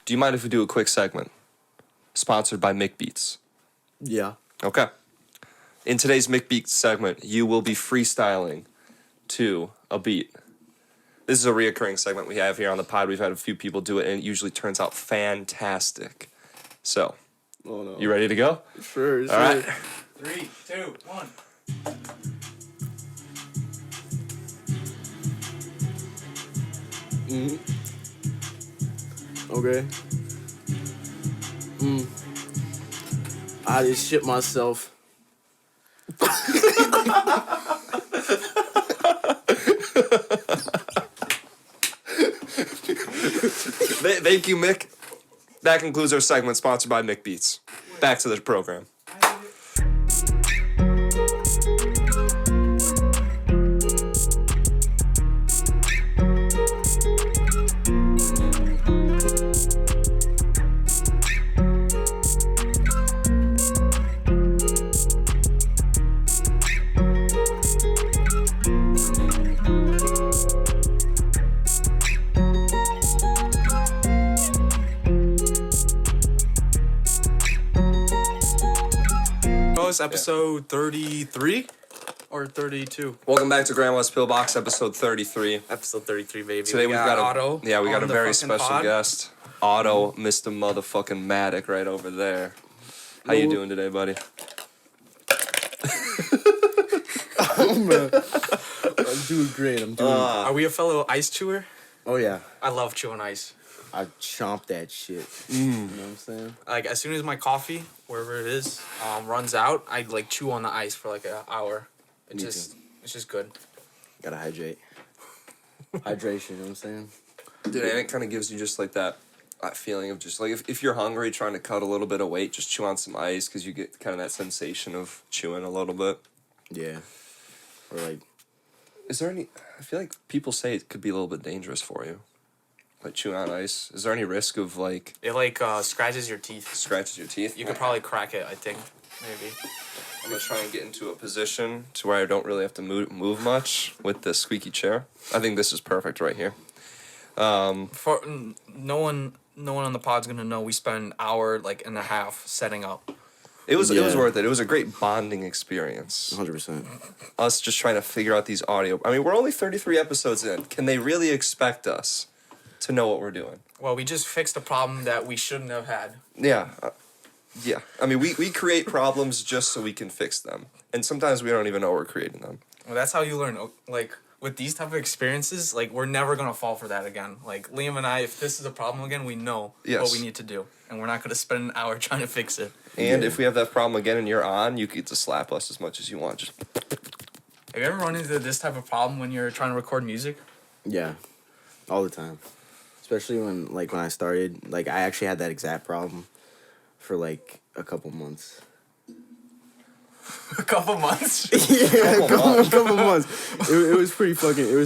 Do you mind if we do a quick segment? Sponsored by Mik Beats. Yeah. Okay. In today's Mik Beats segment, you will be freestyling to a beat. This is a reoccurring segment we have here on the pod. We've had a few people do it, and it usually turns out fantastic. So, you ready to go? Sure. All right. 3, 2, 1. Okay. I just shit myself. Thank you, Mick. That concludes our segment sponsored by Mik Beats. Back to the program. Episode 33 or 32? Welcome back to Grandma's Pillbox, episode 33. Episode 33, baby. Today we've got Otto. Yeah, we got a very special pod. guest. Otto, Mr. Motherfucking Matic right over there. How you doing today, buddy? I'm doing great. I'm doing. Are we a fellow ice chewer? Oh yeah. I love chewing ice. I chomp that shit. You know what I'm saying? Like, as soon as my coffee, wherever it is, runs out, I like chew on the ice for like an hour. It's just good. Gotta hydrate. Hydration. You know what I'm saying? Dude, and it kind of gives you just like that feeling of just like if you're hungry, trying to cut a little bit of weight, just chew on some ice because you get kind of that sensation of chewing a little bit. Yeah. Or like. Is there any? I feel like people say it could be a little bit dangerous for you. Like chewing on ice. Is there any risk of like... It like scratches your teeth. Scratches your teeth? You could probably crack it, I think. Maybe. I'm going to try and get into a position to where I don't really have to move much with this squeaky chair. I think this is perfect right here. For no one on the pod's gonna know we spent an hour and a half setting up. It was worth it. It was a great bonding experience. 100%. Us just trying to figure out these audio... I mean, we're only 33 episodes in. Can they really expect us to know what we're doing? Well, we just fixed a problem that we shouldn't have had. Yeah. Yeah. I mean, we create problems just so we can fix them. And sometimes we don't even know we're creating them. Well, that's how you learn. Like, with these type of experiences, like, we're never going to fall for that again. Like, Liam and I, if this is a problem again, we know what we need to do. And we're not going to spend an hour trying to fix it. And if we have that problem again and you're on, you get to slap us as much as you want. Just... Have you ever run into this type of problem when you're trying to record music? Yeah. All the time. Especially when I started, I actually had that exact problem for, a couple months. A couple months? Yeah, a couple months. It was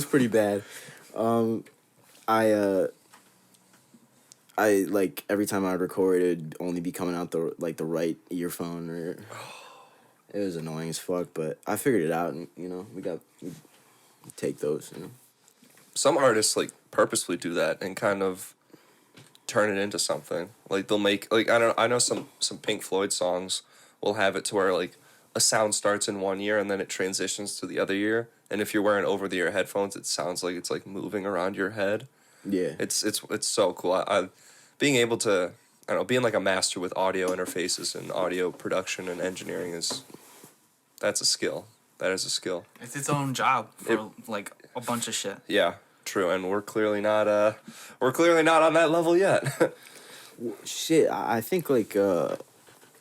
pretty bad. I every time I would record, it'd only be coming out the right earphone, or it was annoying as fuck, but I figured it out, and, we take those, Some artists, purposefully do that and kind of turn it into something. They'll make, I know some Pink Floyd songs will have it to where, a sound starts in one ear and then it transitions to the other ear. And if you're wearing over-the-ear headphones, it sounds like it's, moving around your head. Yeah. It's so cool. I being able to, being, a master with audio interfaces and audio production and engineering that's a skill. That is a skill. It's its own job for, a bunch of shit. Yeah. True, and we're clearly not on that level yet. Shit, I think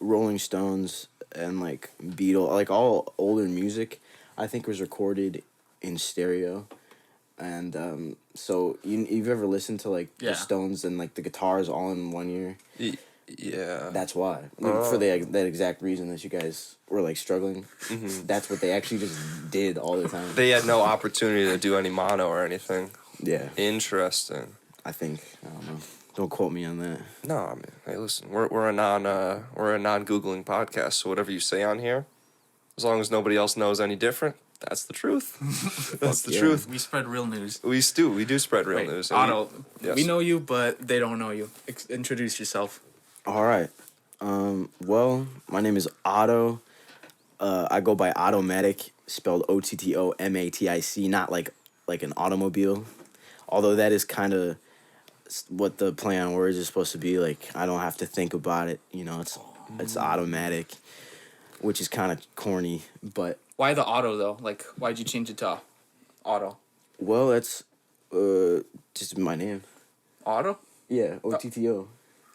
Rolling Stones and Beatles, all older music, I think was recorded in stereo, and so you've ever listened to the Stones and the guitars all in one ear? Yeah. That's why. For that exact reason that you guys were struggling. Mm-hmm. That's what they actually just did all the time. They had no opportunity to do any mono or anything. Yeah. Interesting. I don't know. Don't quote me on that. No, I mean, hey, listen, we're a non-Googling podcast, so whatever you say on here, as long as nobody else knows any different, That's the truth. That's the truth. We spread real news. We do spread real news. Otto, yes. we know you, but they don't know you. Introduce yourself. All right. Well, my name is Otto. I go by Ottomatic, spelled Ottomatic, not like an automobile. Although that is kind of what the play on words is supposed to be. Like, I don't have to think about it. You know, it's automatic, which is kind of corny. But why the Otto though? Like, why'd you change it to Otto? Well, that's just my name. Otto? Yeah, Otto.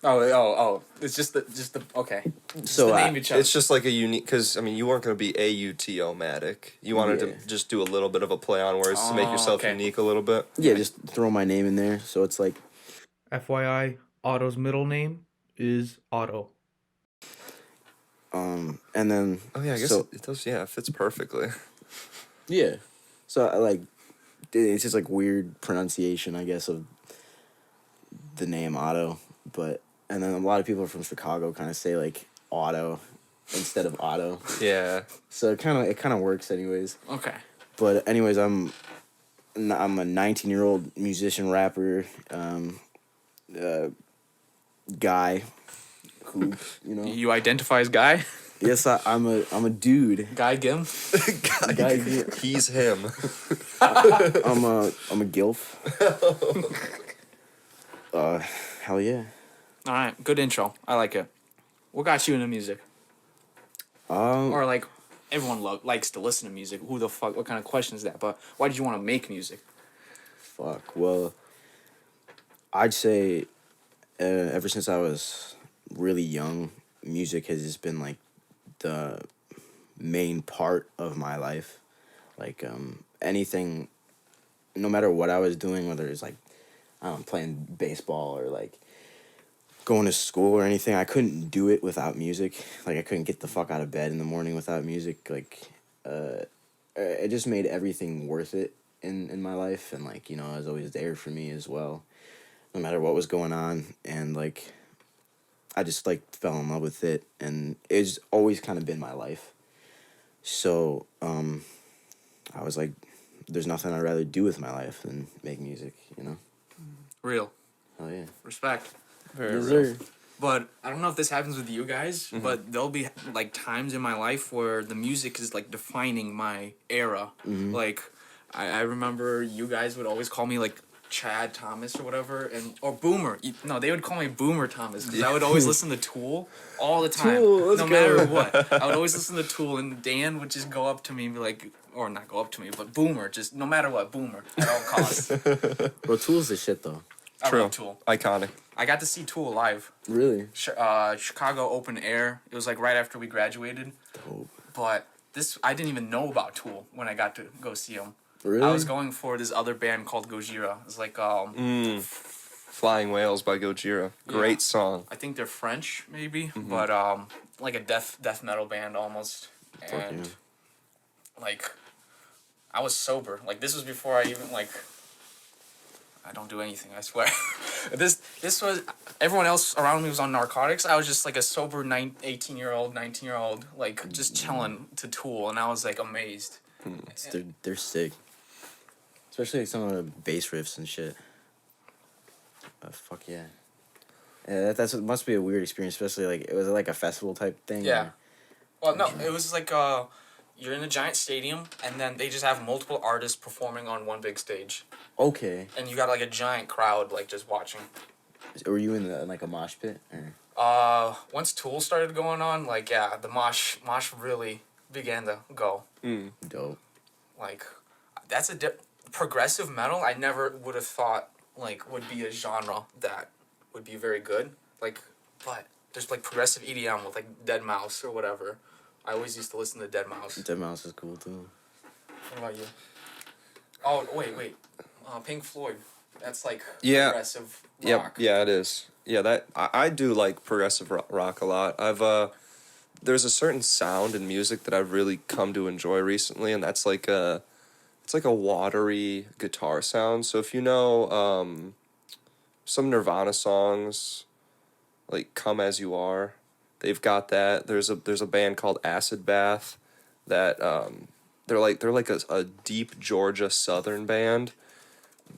Oh! It's just the okay. So the name it's just like a unique, because I mean you weren't going to be Automatic. You wanted to just do a little bit of a play on words to make yourself unique a little bit. Yeah, just throw my name in there, so it's like. FYI, Otto's middle name is Otto. And then. Oh yeah, I guess it does. Yeah, it fits perfectly. Yeah, so I like. It's just like weird pronunciation, I guess, of the name Otto, but. And then a lot of people from Chicago kind of say like Otto instead of Otto. Yeah. So it kind of works anyways. Okay. But anyways, I'm a 19-year-old musician rapper, guy, who You identify as guy. Yes, I'm a dude. Guy Gim. Guy Gim. He's him. I'm a gilf. Hell yeah. All right, good intro. I like it. What got you into music? Or like, everyone likes to listen to music. Who the fuck? What kind of question is that? But why did you want to make music? Fuck. Well, I'd say ever since I was really young, music has just been like the main part of my life. Like anything, no matter what I was doing, whether it's like I don't know, playing baseball or like going to school or anything, I couldn't do it without music. Like I couldn't get the fuck out of bed in the morning without music. Like it just made everything worth it in my life, and like, you know, it was always there for me as well, no matter what was going on. And like I just like fell in love with it, and it's always kind of been my life. So I was like, there's nothing I'd rather do with my life than make music, you know. Real. Oh yeah. Respect. Very real. But I don't know if this happens with you guys, but there'll be like times in my life where the music is like defining my era. Like I remember you guys would always call me like Chad Thomas or whatever, or Boomer. No, they would call me Boomer Thomas because I would always listen to Tool all the time, matter what. I would always listen to Tool, and Dan would just go up to me and be like, or not go up to me, but Boomer, just no matter what, Boomer at all costs. Bro, Tool's the shit though. True. I love Tool. Iconic. I got to see Tool live. Really? Chicago Open Air. It was like right after we graduated. Dope. But I didn't even know about Tool when I got to go see them. Really? I was going for this other band called Gojira. It's like Flying Whales by Gojira. Great song. I think they're French maybe, but like a death metal band almost. And like I was sober. Like this was before I even like I don't do anything, I swear. This was, everyone else around me was on narcotics. I was just like a sober 18-year-old, 19-year-old, like just chilling to Tool, and I was like amazed. They're sick. Especially like some of the bass riffs and shit. Fuck yeah. Yeah, it must be a weird experience, especially like, it was like a festival type thing. Yeah. Well, no, it was like you're in a giant stadium, and then they just have multiple artists performing on one big stage. Okay. And you got like a giant crowd like just watching. Were you in like a mosh pit? Or? Once Tool started going on, like yeah, the mosh really began to go. Dope. Like, that's progressive metal. I never would have thought like would be a genre that would be very good. Like, but there's like progressive EDM with like Deadmau5 or whatever. I always used to listen to Deadmau5. Deadmau5 is cool too. What about you? Oh wait. Pink Floyd. That's like progressive rock. Yeah, it is. Yeah, that I do like progressive rock a lot. There's a certain sound in music that I've really come to enjoy recently, and that's like it's like a watery guitar sound. So if you know some Nirvana songs, like Come As You Are, they've got that. There's a band called Acid Bath that they're like a deep Georgia Southern band.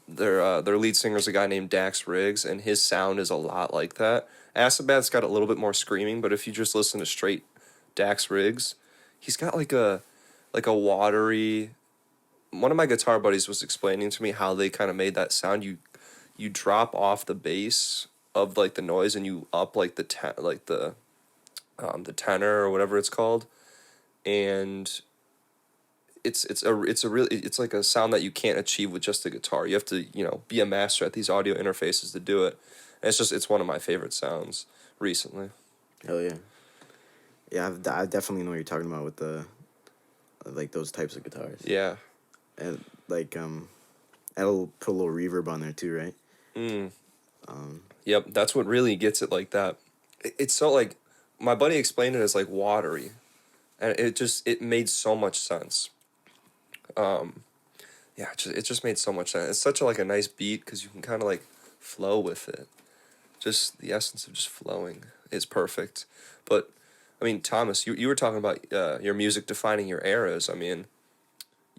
Their lead singer's a guy named Dax Riggs, and his sound is a lot like that. Acid Bath's got a little bit more screaming, but if you just listen to straight Dax Riggs, he's got like a watery. One of my guitar buddies was explaining to me how they kind of made that sound. You drop off the bass of like the noise, and you up like the tenor or whatever it's called, and it's like a sound that you can't achieve with just a guitar. You have to be a master at these audio interfaces to do it. And it's one of my favorite sounds recently. Hell yeah. Yeah, I definitely know what you're talking about with the like those types of guitars. Yeah. And like it'll put a little reverb on there too, right? Yep, that's what really gets it like that. It's so like my buddy explained it as like watery, and it made so much sense. Yeah, it just made so much sense. It's such a nice beat because you can kind of like flow with it. Just the essence of just flowing is perfect. But I mean, Thomas, you were talking about your music defining your eras. I mean,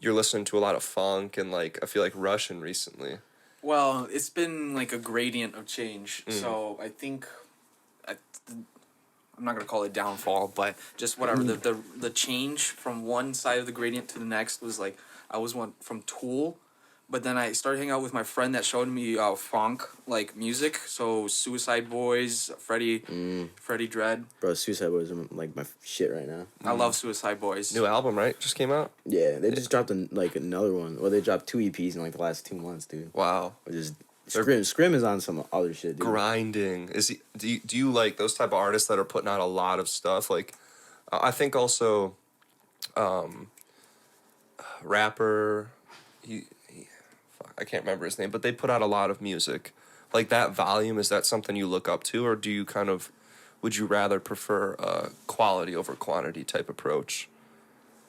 you're listening to a lot of funk and like I feel like Russian recently. Well, it's been like a gradient of change. So I think I'm not gonna call it downfall, but just whatever the change from one side of the gradient to the next was like I was one from Tool, but then I started hanging out with my friend that showed me funk like music. So Suicide Boys, Freddie Dredd. Bro, Suicide Boys are like my shit right now. I love Suicide Boys. New album, right? Just came out? Yeah, they just dropped another one. Well, they dropped 2 EPs in like the last 2 months, dude. Wow. Which is Scrim is on some other shit, dude. Grinding. Do you like those type of artists that are putting out a lot of stuff? Like, I think also, rapper, I can't remember his name, but they put out a lot of music. Like that volume, is that something you look up to, or do you would you rather prefer a quality over quantity type approach?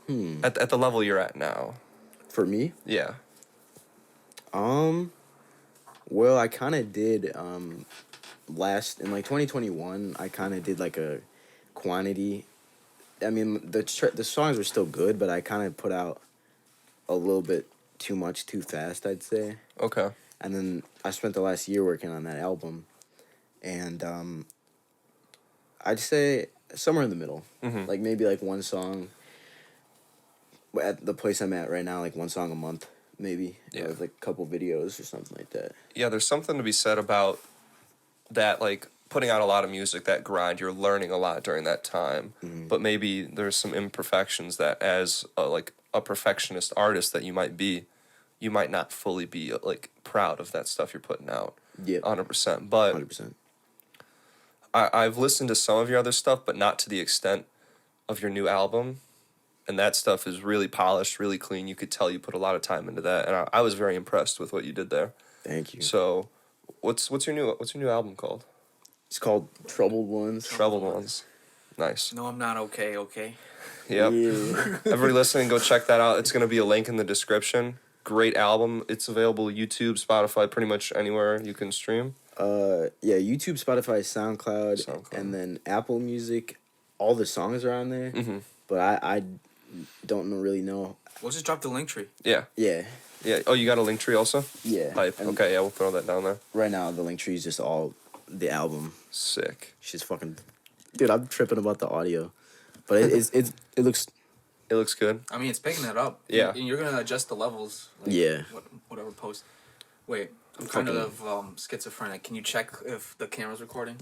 At the level you're at now. For me? Yeah. Well, I kind of did, in like 2021, I kind of did like a quantity. I mean, the songs were still good, but I kind of put out a little bit too much too fast, I'd say. Okay. And then I spent the last year working on that album, and I'd say somewhere in the middle. Like maybe like one song at the place I'm at right now, like one song a month, maybe. Yeah. With like a couple videos or something like that. Yeah, there's something to be said about that, like putting out a lot of music, that grind. You're learning a lot during that time, but maybe there's some imperfections that, as a perfectionist artist that you might be, you might not fully be like proud of that stuff you're putting out. Yeah, 100%. But 100%. I've listened to some of your other stuff, but not to the extent of your new album. And that stuff is really polished, really clean. You could tell you put a lot of time into that, and I was very impressed with what you did there. Thank you. So, what's your new album called? It's called Troubled Ones. Troubled Ones. Nice. No, I'm not okay. Okay. Yep. Yeah. Everybody listening, go check that out. It's gonna be a link in the description. Great album. It's available YouTube, Spotify, pretty much anywhere you can stream. Yeah, YouTube, Spotify, SoundCloud, and then Apple Music. All the songs are on there, but I don't really know. We'll just drop the link tree. Yeah. Yeah. Yeah. Oh, you got a link tree also? Yeah. Hype. Okay, yeah, we'll throw that down there. Right now, the link tree is just all the album. Sick. She's fucking, dude. I'm tripping about the audio, but it looks. It looks good. I mean, it's picking that up. Yeah. And you're gonna adjust the levels. Like, Yeah. Whatever post. Wait, I'm kind of schizophrenic. Can you check if the camera's recording?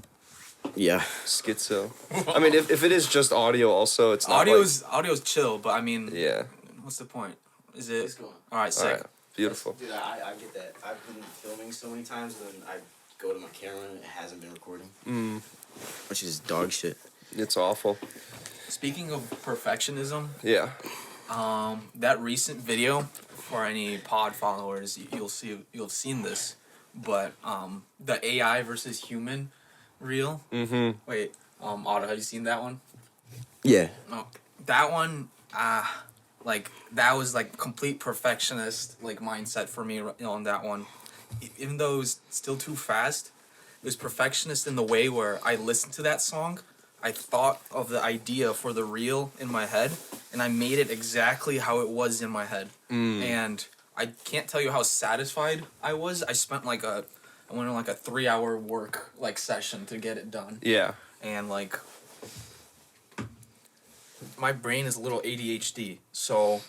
Yeah. Schizo. I mean, if it is just audio, also it's not. Audio's chill, but I mean. Yeah. What's the point? Is it? It's going. All right, sick. All right. Beautiful. Dude, I get that. I've been filming so many times, and then I go to my camera and it hasn't been recording. Which is dog shit. It's awful. Speaking of perfectionism, Yeah. that recent video, for any pod followers, you'll have seen this, but the AI versus human reel. Wait, Otto, have you seen that one? Yeah. No, that one, like that was like complete perfectionist like mindset for me on that one. Even though it was still too fast, it was perfectionist in the way where I listened to that song, I thought of the idea for the reel in my head, and I made it exactly how it was in my head. And I can't tell you how satisfied I was. I went on like a 3-hour work like session to get it done. Yeah. And like my brain is a little ADHD, so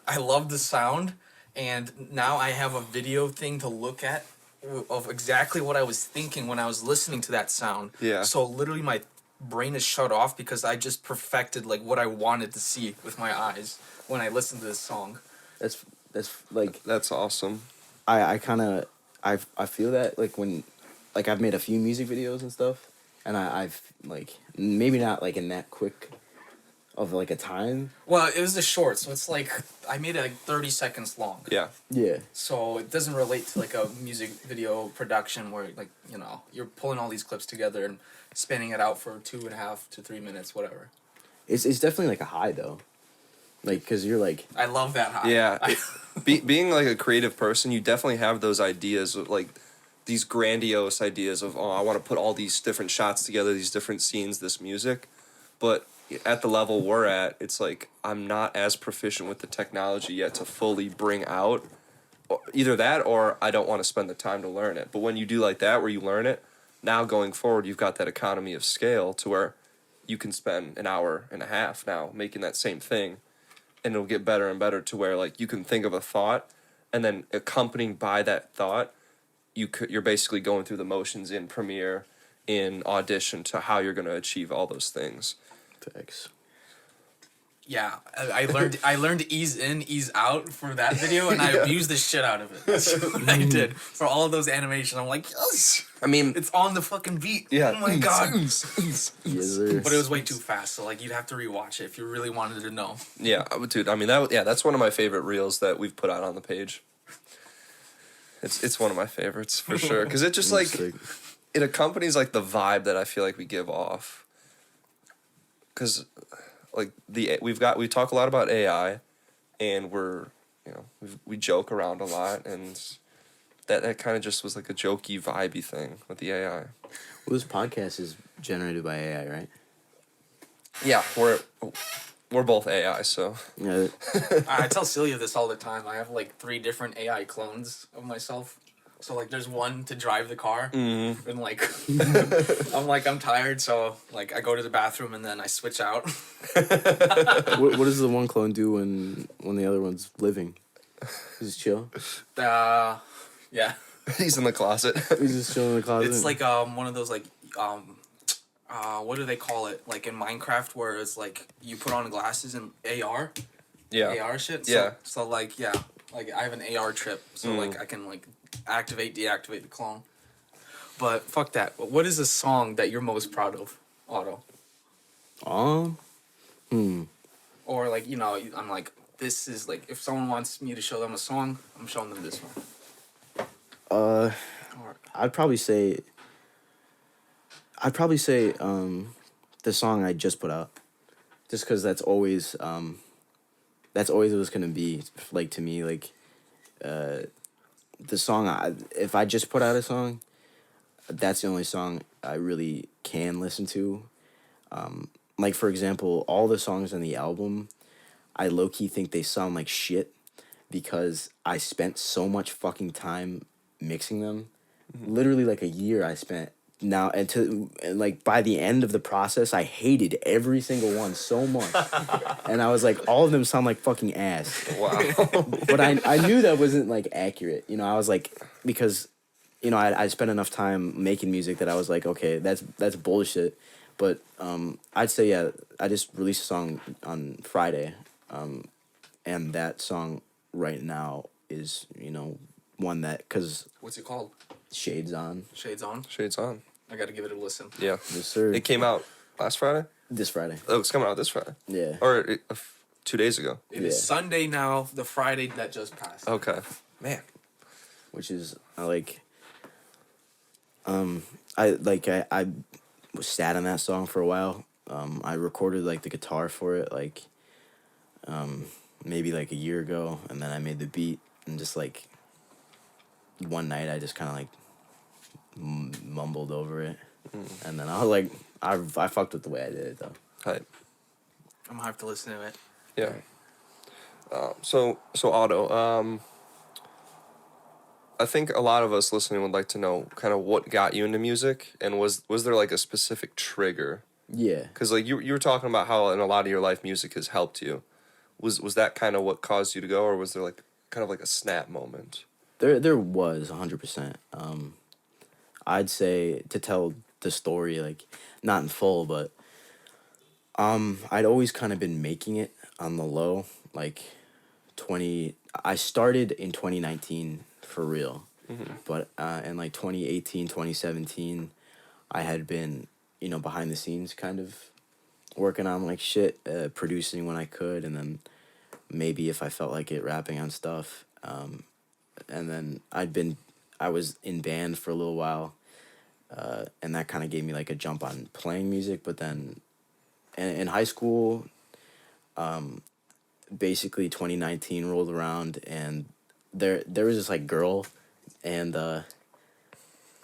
I love the sound, and now I have a video thing to look at of exactly what I was thinking when I was listening to that sound. Yeah. So literally my brain is shut off because I just perfected like what I wanted to see with my eyes when I listened to this song. That's like That's awesome. I kind of I feel that like when like I've made a few music videos and stuff, and I've like maybe not like in that quick of like a time. Well, it was a short, so it's like I made it like 30 seconds long. Yeah. Yeah. So it doesn't relate to like a music video production where like, you know, you're pulling all these clips together and spinning it out for 2.5 to 3 minutes, whatever. It's definitely like a high though, like because you're like I love that high. Yeah. Being like a creative person, you definitely have those ideas of like these grandiose ideas of, oh, I want to put all these different shots together, these different scenes, this music. But at the level we're at, it's like I'm not as proficient with the technology yet to fully bring out either that, or I don't want to spend the time to learn it. But when you do like that, where you learn it, now going forward, you've got that economy of scale to where you can spend an hour and a half now making that same thing, and it'll get better and better to where like you can think of a thought, and then accompanying by that thought, you're basically going through the motions in Premiere, in Audition, to how you're going to achieve all those things. Thanks. Yeah, I learned ease in, ease out for that video, and I abused the shit out of it. That's what I did for all of those animations. I'm like, yes, I mean, it's on the fucking beat. yeah. Oh my god. Yes, sir. But it was way too fast, so like you'd have to rewatch it if you really wanted to know. Yeah, dude. I mean, that's one of my favorite reels that we've put out on the page. It's one of my favorites for sure, because it just like it accompanies like the vibe that I feel like we give off. Because like we talk a lot about AI, and we joke around a lot, and that kind of just was like a jokey, vibey thing with the AI. Well, this podcast is generated by AI, right? Yeah, we're both AI, so Yeah. I tell Celia this all the time. I have like 3 different AI clones of myself. So like there's one to drive the car, and like I'm tired, so like I go to the bathroom and then I switch out. what does the one clone do when the other one's living? Just chill. Yeah. he's in the closet. He's just chilling in the closet. It's like one of those like what do they call it? Like in Minecraft where it's like you put on glasses and AR. Yeah. AR shit. So, Yeah. So like yeah, like I have an AR trip, so like I can like activate, deactivate the clone. But fuck that. What is a song that you're most proud of, Otto? Or like, you know, I'm like, this is like, if someone wants me to show them a song, I'm showing them this one. I'd probably say the song I just put out, just because that's always what it's gonna be like to me. Like the song if I just put out a song, that's the only song I really can listen to. Like for example, all the songs on the album, I low-key think they sound like shit because I spent so much fucking time mixing them. Literally like a year I spent now, and like by the end of the process I hated every single one so much. And I was like, all of them sound like fucking ass. Wow. But I knew that wasn't like accurate, you know. I was like, because you know I spent enough time making music that I was like, okay, that's bullshit. But I'd say, yeah, I just released a song on Friday, and that song right now is, you know, one that, because What's it called? Shades On. Shades On? Shades on. I gotta give it a listen. Yeah. Yes, sir. It came out last Friday? This Friday. Oh, it's coming out this Friday. Yeah. Or 2 days ago. It is Sunday now, the Friday that just passed. Okay. Man. Which is, I was sat on that song for a while. I recorded like the guitar for it like maybe like a year ago, and then I made the beat, and just like one night I just kind of like mumbled over it, and then I was like, I fucked with the way I did it though. Hype. I'm gonna have to listen to it. Yeah. So Otto, I think a lot of us listening would like to know kind of what got you into music, and was there like a specific trigger? Yeah. Because like you were talking about how in a lot of your life music has helped you. Was that kind of what caused you to go, or was there like kind of like a snap moment? There was 100%. I'd say, to tell the story, like, not in full, but I'd always kind of been making it on the low, like I started in 2019 for real. But in like 2018, 2017, I had been, behind the scenes kind of working on like shit, producing when I could, and then maybe if I felt like it, rapping on stuff. And then I was in band for a little while, and that kind of gave me like a jump on playing music. But then in high school, basically 2019 rolled around, and there was this like girl, and I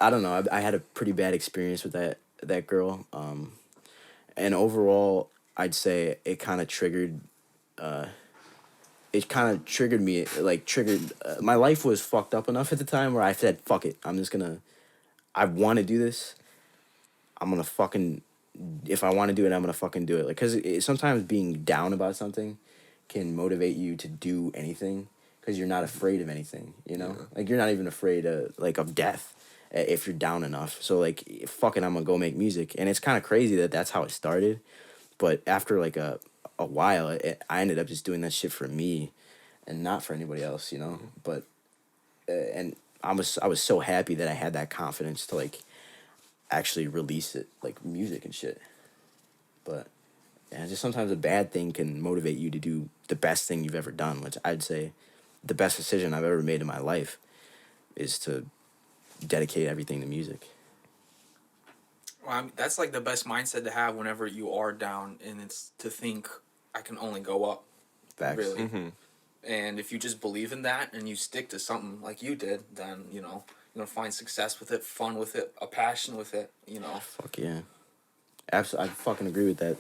don't know, I had a pretty bad experience with that girl, and overall I'd say it kind of triggered me, like triggered my life was fucked up enough at the time where I said, fuck it, I want to do this, I'm gonna fucking, if I want to do it, I'm gonna fucking do it. Like, because sometimes being down about something can motivate you to do anything, because you're not afraid of anything, Yeah. Like, you're not even afraid of death if you're down enough. So like, fuck it, I'm gonna go make music. And it's kind of crazy that that's how it started, but after like a while, I ended up just doing that shit for me and not for anybody else, But and I was so happy that I had that confidence to like actually release it, like music and shit. But yeah, just sometimes a bad thing can motivate you to do the best thing you've ever done, which I'd say the best decision I've ever made in my life is to dedicate everything to music. Well, that's like the best mindset to have whenever you are down, and it's to think I can only go up. Facts. Really. And if you just believe in that and you stick to something like you did, then you're gonna find success with it, fun with it, a passion with it. Fuck yeah. Absolutely, I fucking agree with that.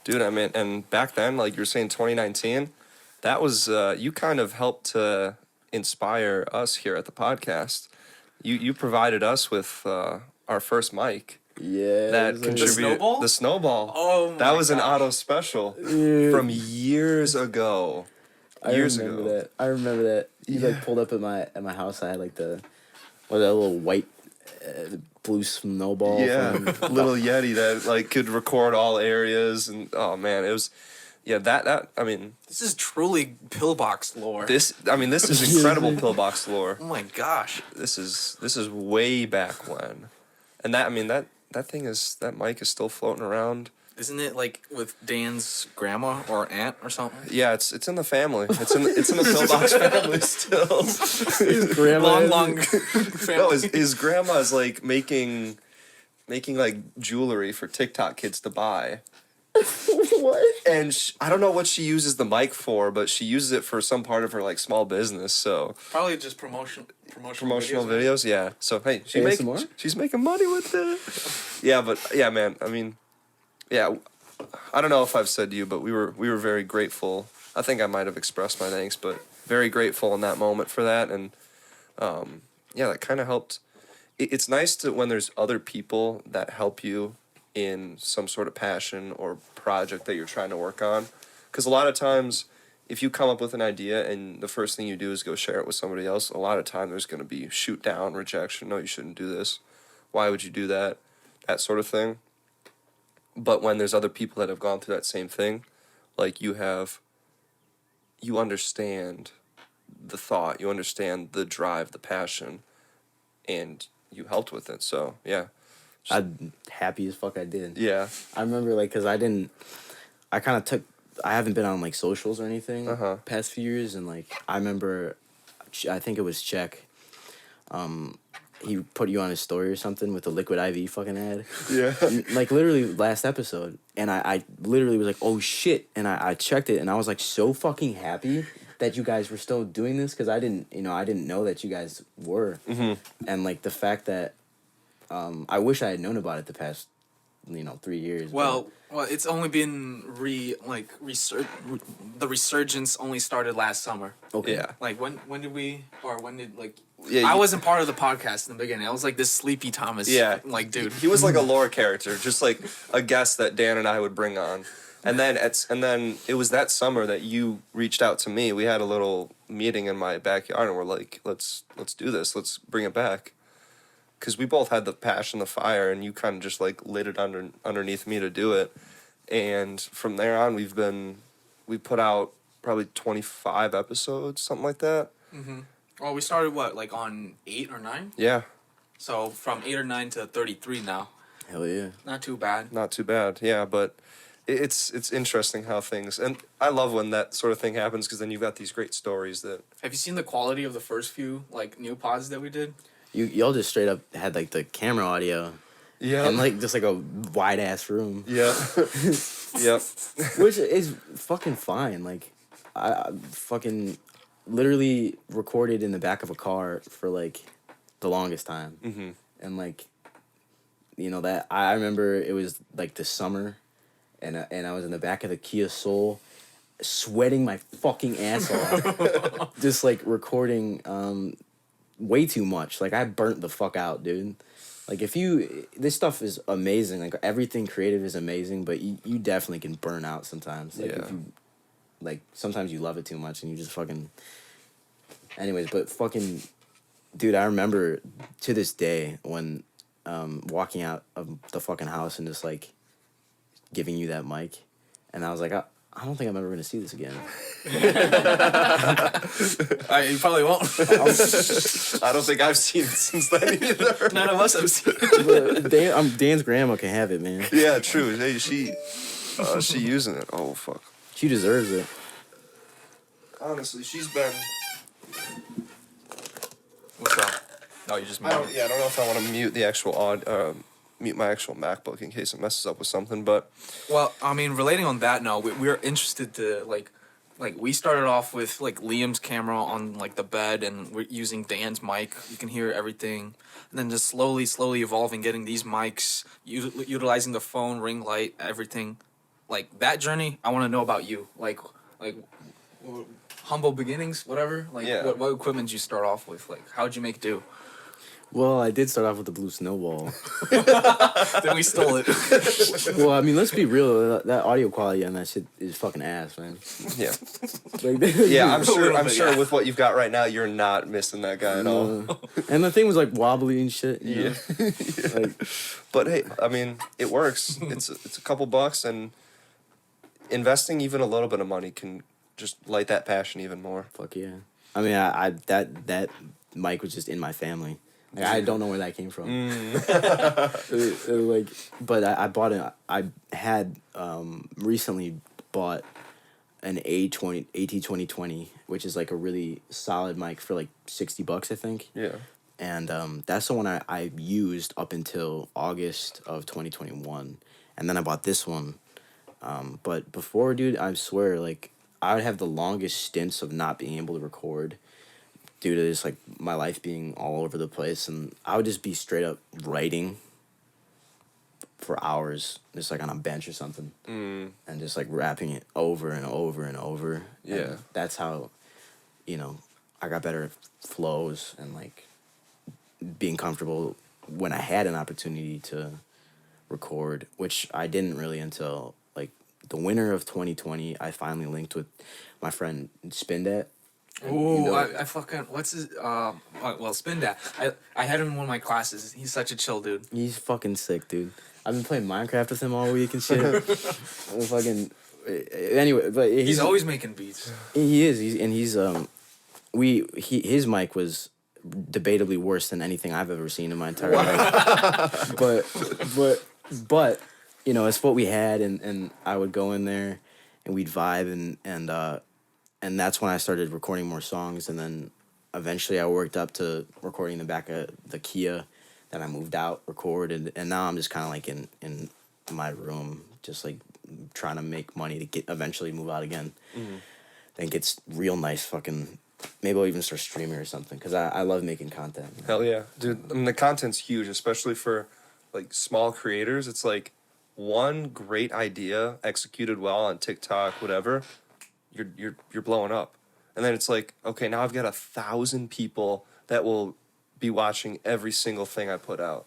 Dude, I mean, and back then, like you were saying, 2019, that was you kind of helped to inspire us here at the podcast. You provided us with our first mic. Yeah. That like, contributed. Snowball? The snowball. Oh my That was an gosh. Otto special Yeah. from years ago. I remember that. You like pulled up at my house. I had like that little white blue snowball. Yeah, from- little Yeti that like could record all areas, and oh man, it was, yeah, that I mean, This is truly pillbox lore. this is incredible pillbox lore. Oh my gosh. This is way back when, and that that mic is still floating around. Isn't it like with Dan's grandma or aunt or something? Yeah, it's in the family. It's in the pillbox family still. His grandma. Long No, family. his grandma is like making like jewelry for TikTok kids to buy. What? And I don't know what she uses the mic for, but she uses it for some part of her like small business. So Probably just promotional videos, yeah. So hey, she's making money with it. Yeah, but yeah, man. I mean, yeah. I don't know if I've said to you, but we were very grateful. I think I might have expressed my thanks, but very grateful in that moment for that, and yeah, that kind of helped. It's nice to when there's other people that help you in some sort of passion or project that you're trying to work on. Because a lot of times, if you come up with an idea and the first thing you do is go share it with somebody else, a lot of time there's going to be shoot down, rejection, no, you shouldn't do this. Why would you do that? That sort of thing. But when there's other people that have gone through that same thing, like you understand the thought, you understand the drive, the passion, and you helped with it. So, yeah. I'm happy as fuck I did. Yeah. I remember, like, because I haven't been on, like, socials or anything past few years, and, like, I remember, I think it was Czech, he put you on his story or something with the Liquid IV fucking ad. Yeah. Like, literally, last episode, and I literally was like, oh, shit, and I checked it, and I was, like, so fucking happy that you guys were still doing this, because I didn't know that you guys were. And, like, the fact that, I wish I had known about it the past 3 years. Well, it's only been the resurgence only started last summer. okay. Yeah. Like when did we Yeah, I you- wasn't part of the podcast in the beginning. I was like this sleepy Thomas. Yeah. Like dude. He was like a lore character, just like a guest that Dan and I would bring on. And then it was that summer that you reached out to me. We had a little meeting in my backyard, and we're like, let's do this. Let's bring it back. Because we both had the passion, the fire, and you kind of just like lit it underneath me to do it. And from there on, we put out probably 25 episodes, something like that. Well, we started like on 8 or 9? Yeah, So from 8 or 9 to 33 now. Hell yeah. Not too bad. not too bad. Yeah, but it's interesting how things, and I love when that sort of thing happens, because then you've got these great stories that. Have you seen the quality of the first few like new pods that we did? Y'all just straight up had like the camera audio Yeah. and like just like a wide ass room, Yeah. Yep. which is fucking fine. Like I fucking literally recorded in the back of a car for like the longest time. Mm-hmm. And like that I remember it was like the summer, and I was in the back of the Kia Soul, sweating my fucking ass off, just like recording way too much. Like I burnt the fuck out, dude. Like this stuff is amazing. Like everything creative is amazing, but you definitely can burn out sometimes. Like Yeah. if you like sometimes you love it too much and you just fucking. Anyways, but fucking, dude, I remember to this day when walking out of the fucking house and just like giving you that mic, and I was like, I don't think I'm ever gonna see this again. You probably won't. I don't think I've seen it since then either. None of us have seen it. But Dan's grandma can have it, man. Yeah, true. Hey, she using it. Oh fuck. She deserves it. Honestly, she's been. What's up? No, you just I don't know if I want to mute the actual mute my actual MacBook in case it messes up with something, but Well, I mean, relating on that note, we're interested to like we started off with like Liam's camera on like the bed, and we're using Dan's mic. You can hear everything, and then just slowly evolving, getting these mics, utilizing the phone, ring light, everything. Like that journey, I want to know about you. Like humble beginnings, whatever. Like Yeah. what equipment did you start off with? Like how'd you make do? Well, I did start off with the blue snowball. Then we stole it. Well, I mean, let's be real. That audio quality on that shit is fucking ass, man. yeah, Like, yeah. I'm A sure. little I'm bit, sure yeah. with what you've got right now, you're not missing that guy at all. And the thing was like wobbly and shit. You know? Like, But hey, I mean, it works. It's a couple bucks, and investing even a little bit of money can just light that passion even more. fuck yeah. I mean, I that mic was just in my family. Like, I don't know where that came from. Like, but I bought it. I had recently bought an AT2020, which is like a really solid mic for like $60, I think. Yeah. And that's the one I used up until August of 2021, and then I bought this one. But before, dude, I swear, like I would have the longest stints of not being able to record, due to just like my life being all over the place, and I would just be straight up writing for hours, just like on a bench or something, and just like rapping it over and over and over. Yeah. And that's how, I got better at flows and like being comfortable when I had an opportunity to record, which I didn't really until like the winter of 2020. I finally linked with my friend Spindat. Ooh, I fucking what's his Spin that. I had him in one of my classes. He's such a chill dude. He's fucking sick, dude. I've been playing Minecraft with him all week and shit. Anyway, but He's always making beats. he is. His mic was debatably worse than anything I've ever seen in my entire life. But it's what we had, and I would go in there and we'd vibe, and that's when I started recording more songs, and then eventually I worked up to recording the back of the Kia. Then I moved out, recorded, and now I'm just kind of like in my room, just like trying to make money to eventually move out again. Then gets real nice fucking. Maybe I'll even start streaming or something, because I love making content. Hell yeah, dude. I mean, the content's huge, especially for like small creators. It's like one great idea executed well on TikTok, whatever, you're blowing up. And then it's like, okay, now I've got 1,000 people that will be watching every single thing I put out.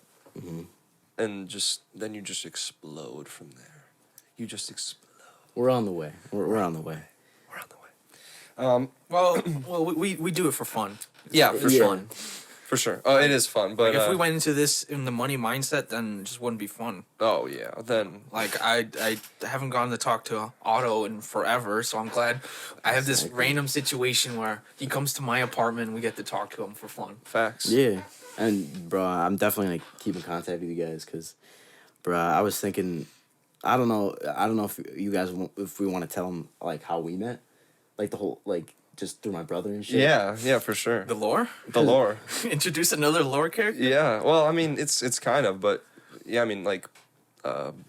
And then you just explode from there. You just explode. We're on the way. We're on the way. We're on the way. Well, we do it for fun. Yeah, for It's sure. fun. For sure. Oh, it is fun, but Like, if we went into this in the money mindset, then it just wouldn't be fun. oh yeah, then Like, I haven't gotten to talk to Otto in forever, so I'm glad I have this random situation where he comes to my apartment and we get to talk to him for fun. facts. Yeah, and bro, I'm definitely like keeping contact with you guys because, bro, I was thinking, I don't know if you guys if we want to tell them like how we met, like the whole like just through my brother and shit. Yeah, for sure. The lore? The lore. Introduce another lore character? Yeah, well, I mean, it's kind of, but yeah, I mean, like,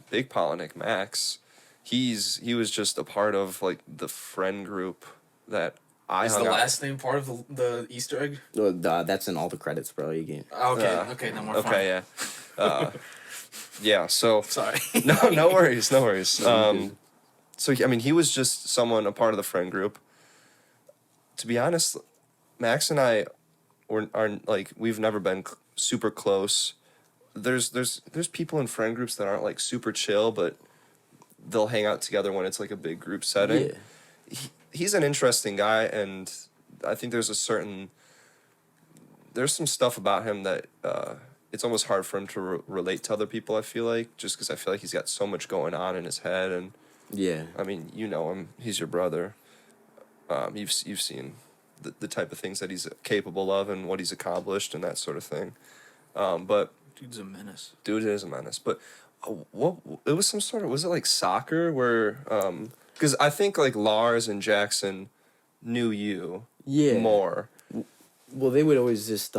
Big Polinick Max, he was just a part of like the friend group that I Is the hung out. last name part of the Easter egg? That's in all the credits, bro. You get. Okay, then we're fine. Okay, yeah, yeah. So Sorry. no worries. So I mean, he was just someone a part of the friend group. To be honest, Max and I aren't like we've never been super close. There's people in friend groups that aren't like super chill, but they'll hang out together when it's like a big group setting. Yeah. He's an interesting guy, and I think there's some stuff about him that it's almost hard for him to relate to other people. I feel like just because I feel like he's got so much going on in his head, and Yeah. I mean, you know him. He's your brother. You've seen the type of things that he's capable of and what he's accomplished and that sort of thing. But Dude's a menace. dude is a menace. But what it was some sort of, was it like soccer where because I think like Lars and Jackson knew you Yeah. more. Well, they would always just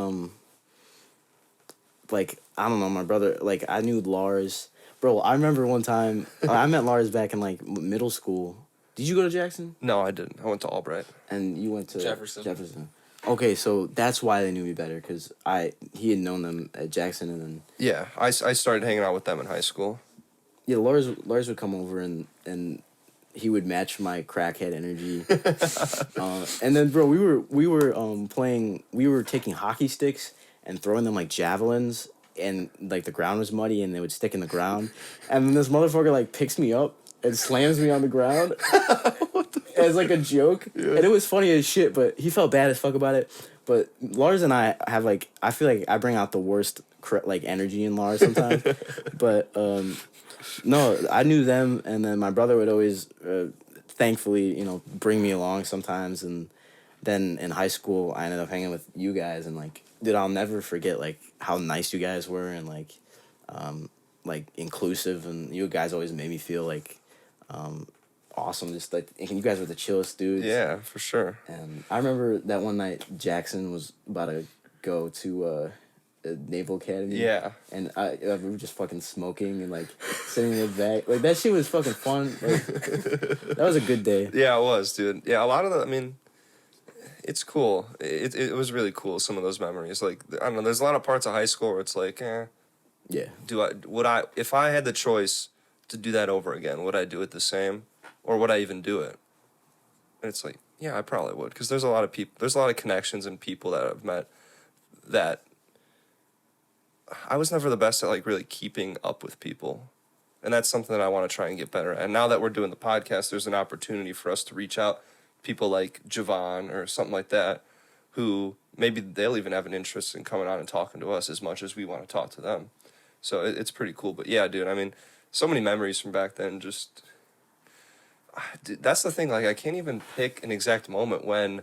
like I don't know, my brother. Like I knew Lars, bro. I remember one time I met Lars back in like middle school. Did you go to Jackson? No, I didn't. I went to Albright. And you went to Jefferson. Okay, so that's why they knew me better because he had known them at Jackson and then Yeah, I started hanging out with them in high school. yeah, Lars would come over and he would match my crackhead energy. And then bro, we were taking hockey sticks and throwing them like javelins and like the ground was muddy and they would stick in the ground. And then this motherfucker like picks me up and slams me on the ground as like a joke. Yeah. And it was funny as shit, but he felt bad as fuck about it. But Lars and I have like, I feel like I bring out the worst like energy in Lars sometimes. But no, I knew them, and then my brother would always, thankfully, bring me along sometimes. And then in high school, I ended up hanging with you guys, and like, dude, I'll never forget like how nice you guys were, and like inclusive, and you guys always made me feel like awesome. Just like, and you guys were the chillest dudes. Yeah, for sure. And I remember that one night Jackson was about to go to a Naval Academy. Yeah. And we were just fucking smoking and like sitting in the back. Like that shit was fucking fun. Like, that was a good day. Yeah, it was, dude. Yeah, a lot of I mean, it's cool. It was really cool, some of those memories. Like, I don't know, there's a lot of parts of high school where it's like, Yeah. if I had the choice to do that over again, would I do it the same? Or would I even do it? And it's like, yeah, I probably would. Because there's a lot of people, there's a lot of connections and people that I've met that I was never the best at, like, really keeping up with people. And that's something that I want to try and get better at. And now that we're doing the podcast, there's an opportunity for us to reach out people like Javon or something like that, who maybe they'll even have an interest in coming on and talking to us as much as we want to talk to them. So it's pretty cool. But yeah, dude, I mean, so many memories from back then. Just, dude, that's the thing. Like, I can't even pick an exact moment when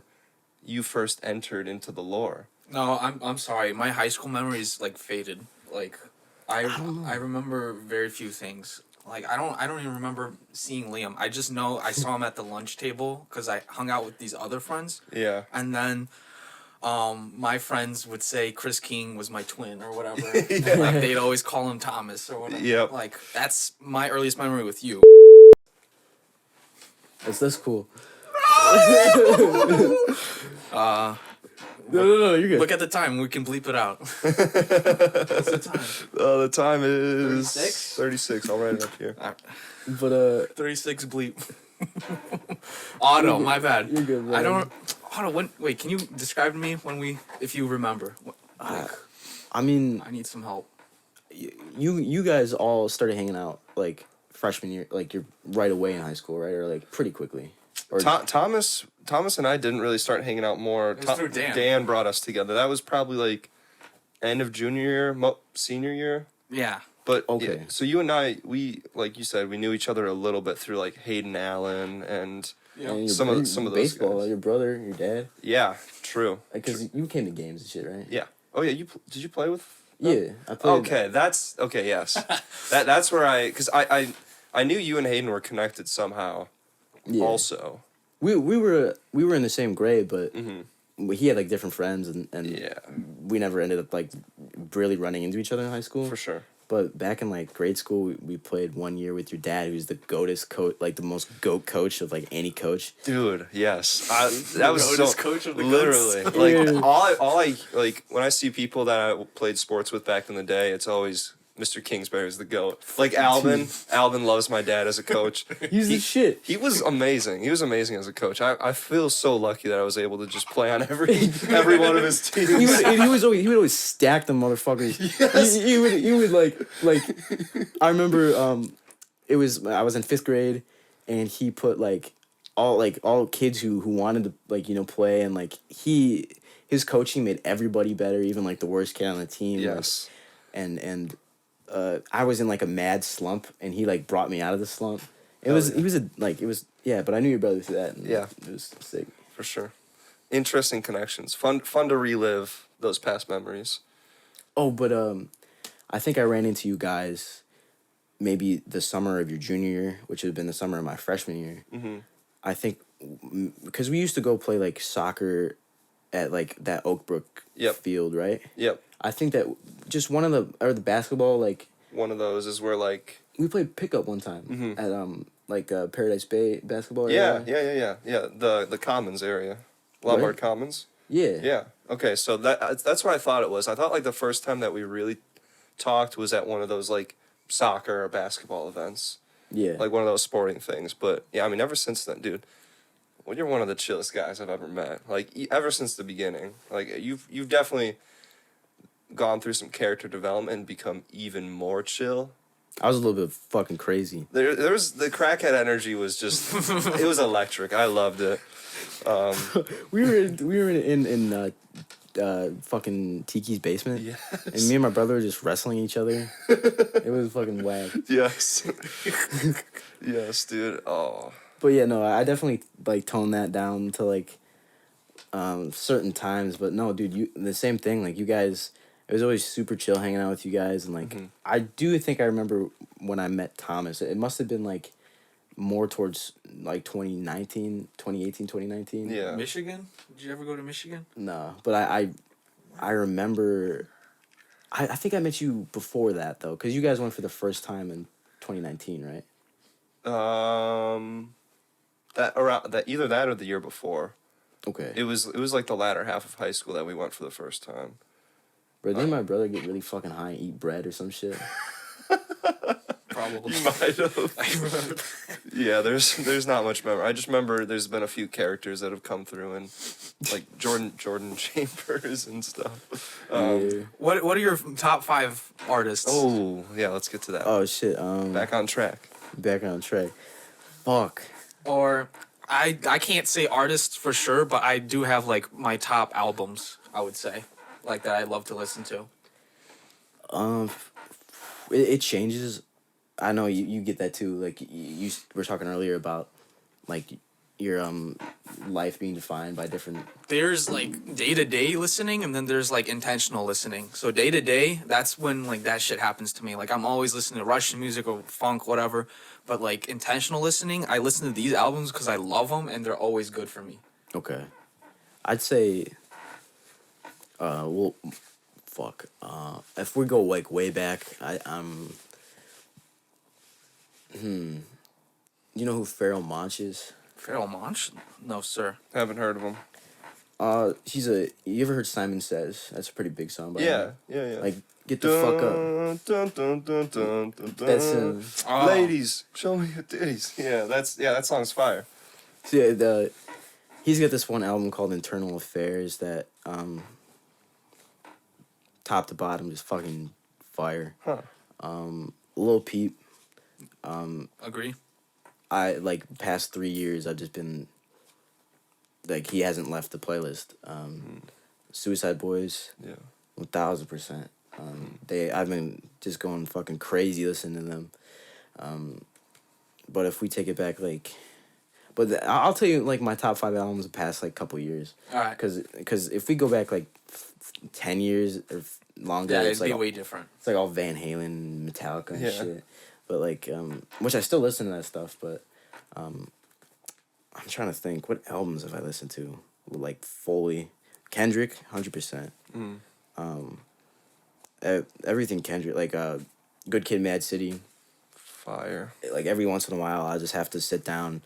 you first entered into the lore. No, I'm sorry. My high school memories like faded. Like, I remember very few things. Like, I don't even remember seeing Liam. I just know I saw him at the lunch table because I hung out with these other friends. Yeah. And then my friends would say Chris King was my twin or whatever. Yeah. And, like, they'd always call him Thomas or whatever. Yep. Like, that's my earliest memory with you. That's cool. No, you're good. Look at the time. We can bleep it out. What's the time? The time is 36? 36. I'll write it up here. But 36 bleep. Otto, my bad. You're good, I man. don't. Otto, wait, can you describe to me if you remember? Like, I mean, I need some help. you guys all started hanging out like freshman year, like you're right away in high school, right? Or like pretty quickly. Or Thomas and I didn't really start hanging out more. It was through Dan. Dan brought us together. That was probably like end of junior year, senior year. Yeah. But Okay. yeah, so you and I, we like you said, we knew each other a little bit through like Hayden Allen and and your- some of those baseball, guys. your brother, your dad, Yeah, true. because you came to games and shit, right? Yeah. Oh yeah, did you play with? Yeah, I played. Okay, that's okay. Yes, that's where because I knew you and Hayden were connected somehow. Yeah. Also. We were in the same grade, but he had like different friends, and Yeah. we never ended up like really running into each other in high school. For sure. But back in like grade school, we played 1 year with your dad, who's the goatest coach, like the most goat coach of like any coach. Dude, yes, that was so Goatest coach of the literally goats. like Yeah. all I like when I see people that I played sports with back in the day, it's always Mr. Kingsbury's the goat. Like Alvin loves my dad as a coach. He's the shit. He was amazing. He was amazing as a coach. I feel so lucky that I was able to just play on every one of his teams. He would always stack them motherfuckers. Yes. He would like I remember I was in 5th grade, and he put all kids who wanted to play, and like his coaching made everybody better, even like the worst kid on the team. Yes. And I was in like a mad slump, and he like brought me out of the slump. But I knew your brother through that, and Yeah. it was sick. For sure. Interesting connections. Fun to relive those past memories. Oh, but I think I ran into you guys maybe the summer of your junior year, which would have been the summer of my freshman year. Mm-hmm. I think because we used to go play like soccer at like that Oakbrook Yep. field, right? Yep. I think that just the basketball, like One of those is where like we played pickup one time at Paradise Bay basketball yeah. area. The Commons area. Lombard Right. Commons. Yeah. Yeah. Okay, so that's what I thought it was. I thought like the first time that we really talked was at one of those like soccer or basketball events. Yeah. Like one of those sporting things. But yeah, I mean ever since then, dude, well, you're one of the chillest guys I've ever met. Like ever since the beginning. Like you've definitely gone through some character development and become even more chill. I was a little bit fucking crazy. There was the crackhead energy was just it was electric. I loved it. We were in fucking Tiki's basement. Yes. And me and my brother were just wrestling each other. It was fucking whack. Yes. Yes, dude. Oh. But yeah, no, I definitely like toned that down to like certain times. But no, dude, the same thing. Like you guys, it was always super chill hanging out with you guys, and like I do think I remember when I met Thomas. It must have been like more towards like 2018, 2019. Yeah. Michigan? Did you ever go to Michigan? No, but I remember. I think I met you before that though, because you guys went for the first time in 2019, right? Either that or the year before. Okay. It was like the latter half of high school that we went for the first time. Bro, didn't my brother get really fucking high and eat bread or some shit? Probably. You might have. I remember. Yeah, there's not much memory. I just remember there's been a few characters that have come through, and like Jordan Chambers and stuff. Yeah. What are your top 5 artists? Oh yeah, let's get to that. Oh shit. Back on track. Back on track. Fuck. Or I can't say artists for sure, but I do have like my top albums, I would say. Like that I love to listen to. It changes. I know you get that too. Like you were talking earlier about like your life being defined by different. There's like day-to-day listening, and then there's like intentional listening. So day-to-day, that's when like that shit happens to me. Like I'm always listening to Russian music or funk, whatever. But like intentional listening, I listen to these albums because I love them, and they're always good for me. Okay. I'd say. Well, fuck. If we go like way back, You know who Pharoah Monch is? Pharoah Monch? No, sir. Haven't heard of them. You ever heard Simon Says? That's a pretty big song by Yeah, him. yeah. Like, get the fuck up. Dun, dun, dun, dun, dun, dun. That's Ladies, show me your titties. That song's fire. so yeah, he's got this one album called Internal Affairs that top to bottom just fucking fire. Huh. Lil Peep. Agree. I like past 3 years I've just been like he hasn't left the playlist. Suicide Boys. Yeah. 1000%. I've been just going fucking crazy listening to them. But if we take it back, like, I'll tell you like my top 5 albums the past like couple years. All right. Because if we go back like 10 years or longer, Yeah, it's it'd be like way different. it's like all Van Halen, Metallica, and Yeah. shit. But like, which I still listen to that stuff. But I'm trying to think, what albums have I listened to? Like fully, Kendrick, 100%. Everything Kendrick, like Good Kid, Mad City. Fire. Like every once in a while, I just have to sit down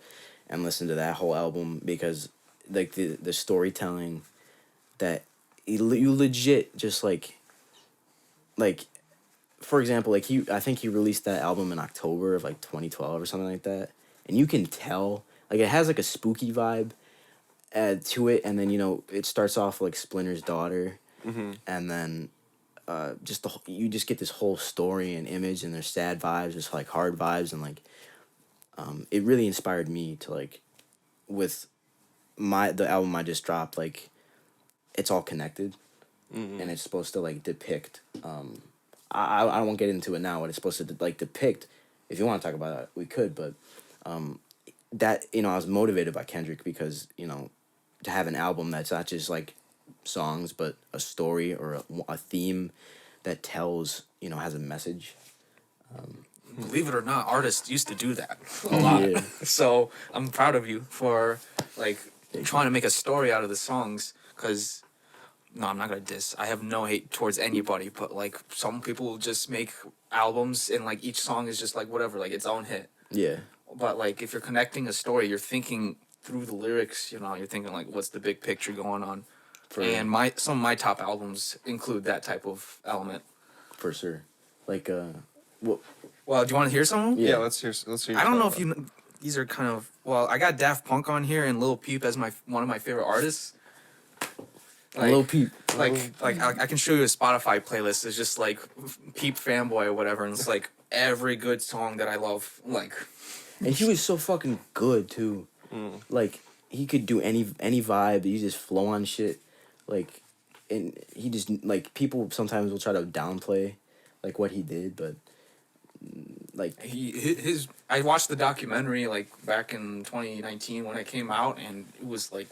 and listen to that whole album because, like the storytelling, that you legit just like, for example, like I think he released that album in October of like 2012 or something like that, and you can tell like it has like a spooky vibe, to it, and then it starts off like Splinter's daughter, and then. You just get this whole story and image, and there's sad vibes, just like hard vibes, and like, it really inspired me to like, with the album I just dropped, like, it's all connected, and it's supposed to like depict. I won't get into it now. What it's supposed to like depict. If you want to talk about it, we could, but, that I was motivated by Kendrick because to have an album that's not just like songs but a story or a theme that tells has a message. Believe it or not, artists used to do that a lot. Yeah. So I'm proud of you for like trying to make a story out of the songs. Cause no, I'm not gonna diss. I have no hate towards anybody, but like some people just make albums and like each song is just like whatever, like its own hit. Yeah. But like if you're connecting a story, you're thinking through the lyrics. You're thinking like, what's the big picture going on? And some of my top albums include that type of element. For sure. Like Well, do you want to hear some of them? Yeah, let's hear. I don't know if these are kind of I got Daft Punk on here and Lil Peep as one of my favorite artists. Like, Lil Peep. I can show you a Spotify playlist. It's just like Peep fanboy or whatever, and it's like every good song that I love. Like, And he was so fucking good too. Like he could do any vibe. He just flow on shit. Like, and he just like people sometimes will try to downplay, like what he did, but like I watched the documentary like back in 2019 when it came out, and it was like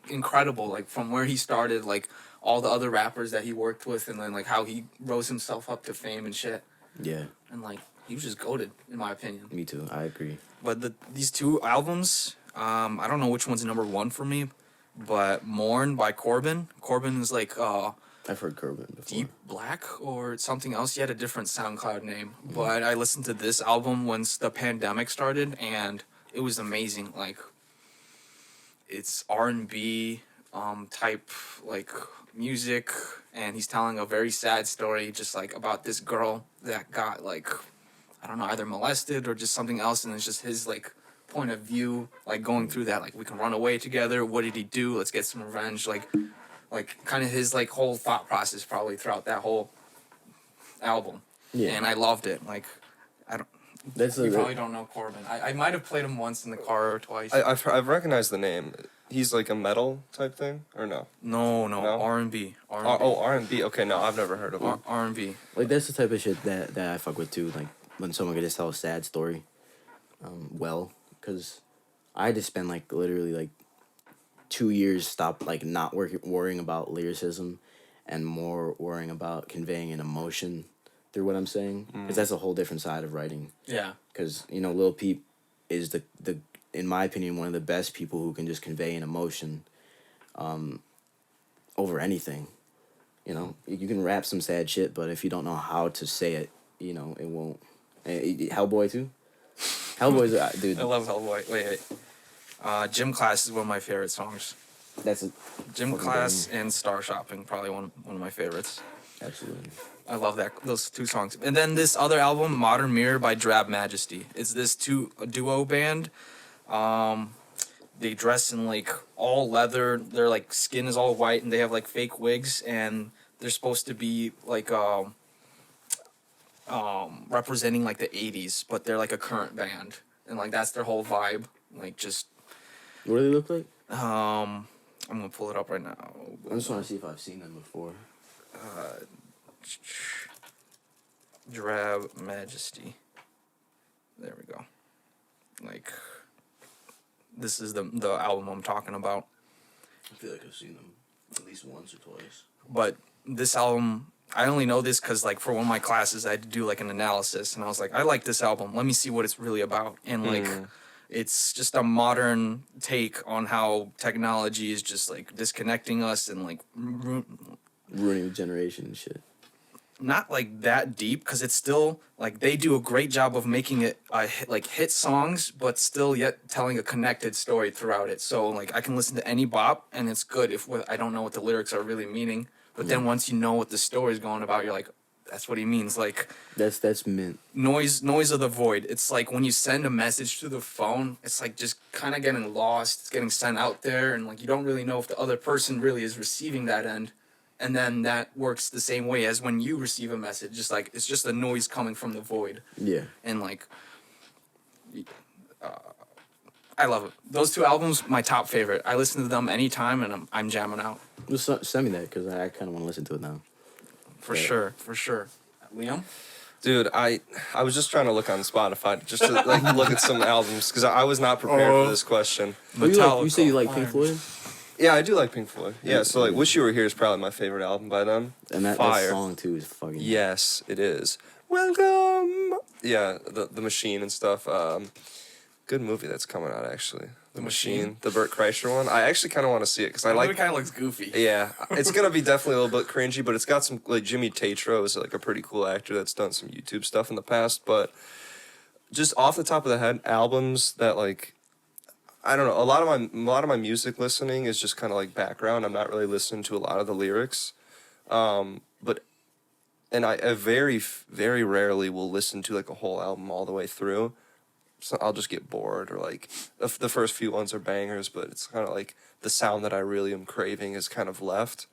incredible. Like from where he started, like all the other rappers that he worked with, and then like how he rose himself up to fame and shit. Yeah. And like he was just goated in my opinion. Me too. I agree. But these 2 albums, I don't know which one's number 1 for me, but Mourn by Corbin. Corbin is like I've heard Corbin before. Deep Black or something else. He had a different SoundCloud name. But I listened to this album once the pandemic started, and it was amazing. Like, it's R&B type, like, music, and he's telling a very sad story just, like, about this girl that got, like, I don't know, either molested or just something else, and it's just his, like, point of view, like, going through that. Like, we can run away together. What did he do? Let's get some revenge. Like kind of his like whole thought process probably throughout that whole album. Yeah. And I loved it. Like, I don't. You probably don't know Corbin. I might have played him once in the car or twice. I've recognized the name. He's like a metal type thing, or no? No, No? R&B. R&B. Okay, no, I've never heard of him. R&B. Like that's the type of shit that I fuck with too. Like when someone could just tell a sad story, because I had to spend like literally like 2 years not worrying about lyricism, and more worrying about conveying an emotion through what I'm saying, because that's a whole different side of writing. Yeah. Because Lil Peep is the in my opinion one of the best people who can just convey an emotion, over anything. You can rap some sad shit, but if you don't know how to say it, it won't. Hellboy too. Hellboy's dude. I love Hellboy. Wait. Gym Class is one of my favorite songs. That's a Gym fucking Class and Star Shopping, probably one of my favorites. absolutely. I love those two songs. And then this other album, Modern Mirror by Drab Majesty. It's this duo band. They dress in like all leather. Their like skin is all white, and they have like fake wigs, and they're supposed to be like representing like the 80s, but they're like a current band, and like that's their whole vibe. Like just What do they look like? I'm gonna pull it up right now. I just want to see if I've seen them before. Drab Majesty. There we go. Like, this is the album I'm talking about. I feel like I've seen them at least once or twice. But this album, I only know this because, like, for one of my classes, I had to do, like, an analysis. And I was like, I like this album. Let me see what it's really about. And, like, it's just a modern take on how technology is just, like, disconnecting us and, like, Ruining the generation and shit. not like that deep, because it's still like they do a great job of making it like hit songs, but still yet telling a connected story throughout it. So like I can listen to any bop and it's good if I don't know what the lyrics are really meaning. But then once you know what the story's going about, you're like, that's what he means. Like That's mint. noise of the void. It's like when you send a message to the phone, it's like just kind of getting lost. It's getting sent out there, and like you don't really know if the other person really is receiving that end. And then that works the same way as when you receive a message. Just like it's just a noise coming from the void. Yeah. And like, I love it. Those two albums, my top favorite. I listen to them anytime, and I'm jamming out. Just send me that because I kind of want to listen to it now. For Yeah. sure. Liam? Dude, I was just trying to look on Spotify just to like look at some albums because I was not prepared for this question. You say you like Pink Floyd? Yeah, I do like Pink Floyd. Yeah, so like "Wish You Were Here" is probably my favorite album by them. And that Fire. song too is fucking. Yes, it is. Welcome. Yeah, the Machine and stuff. Good movie that's coming out actually. The Machine, the Burt Kreischer one. I actually kind of want to see it because I It like. kind of looks goofy. Yeah, it's gonna be definitely a little bit cringy, but it's got some like Jimmy Tatro is like a pretty cool actor that's done some YouTube stuff in the past. But just off the top of the head, albums that like. I don't know. A lot of my music listening is just kind of like background. I'm not really listening to a lot of the lyrics, but I very very rarely will listen to like a whole album all the way through. So I'll just get bored or like the first few ones are bangers, but it's kind of like the sound that I really am craving is kind of left.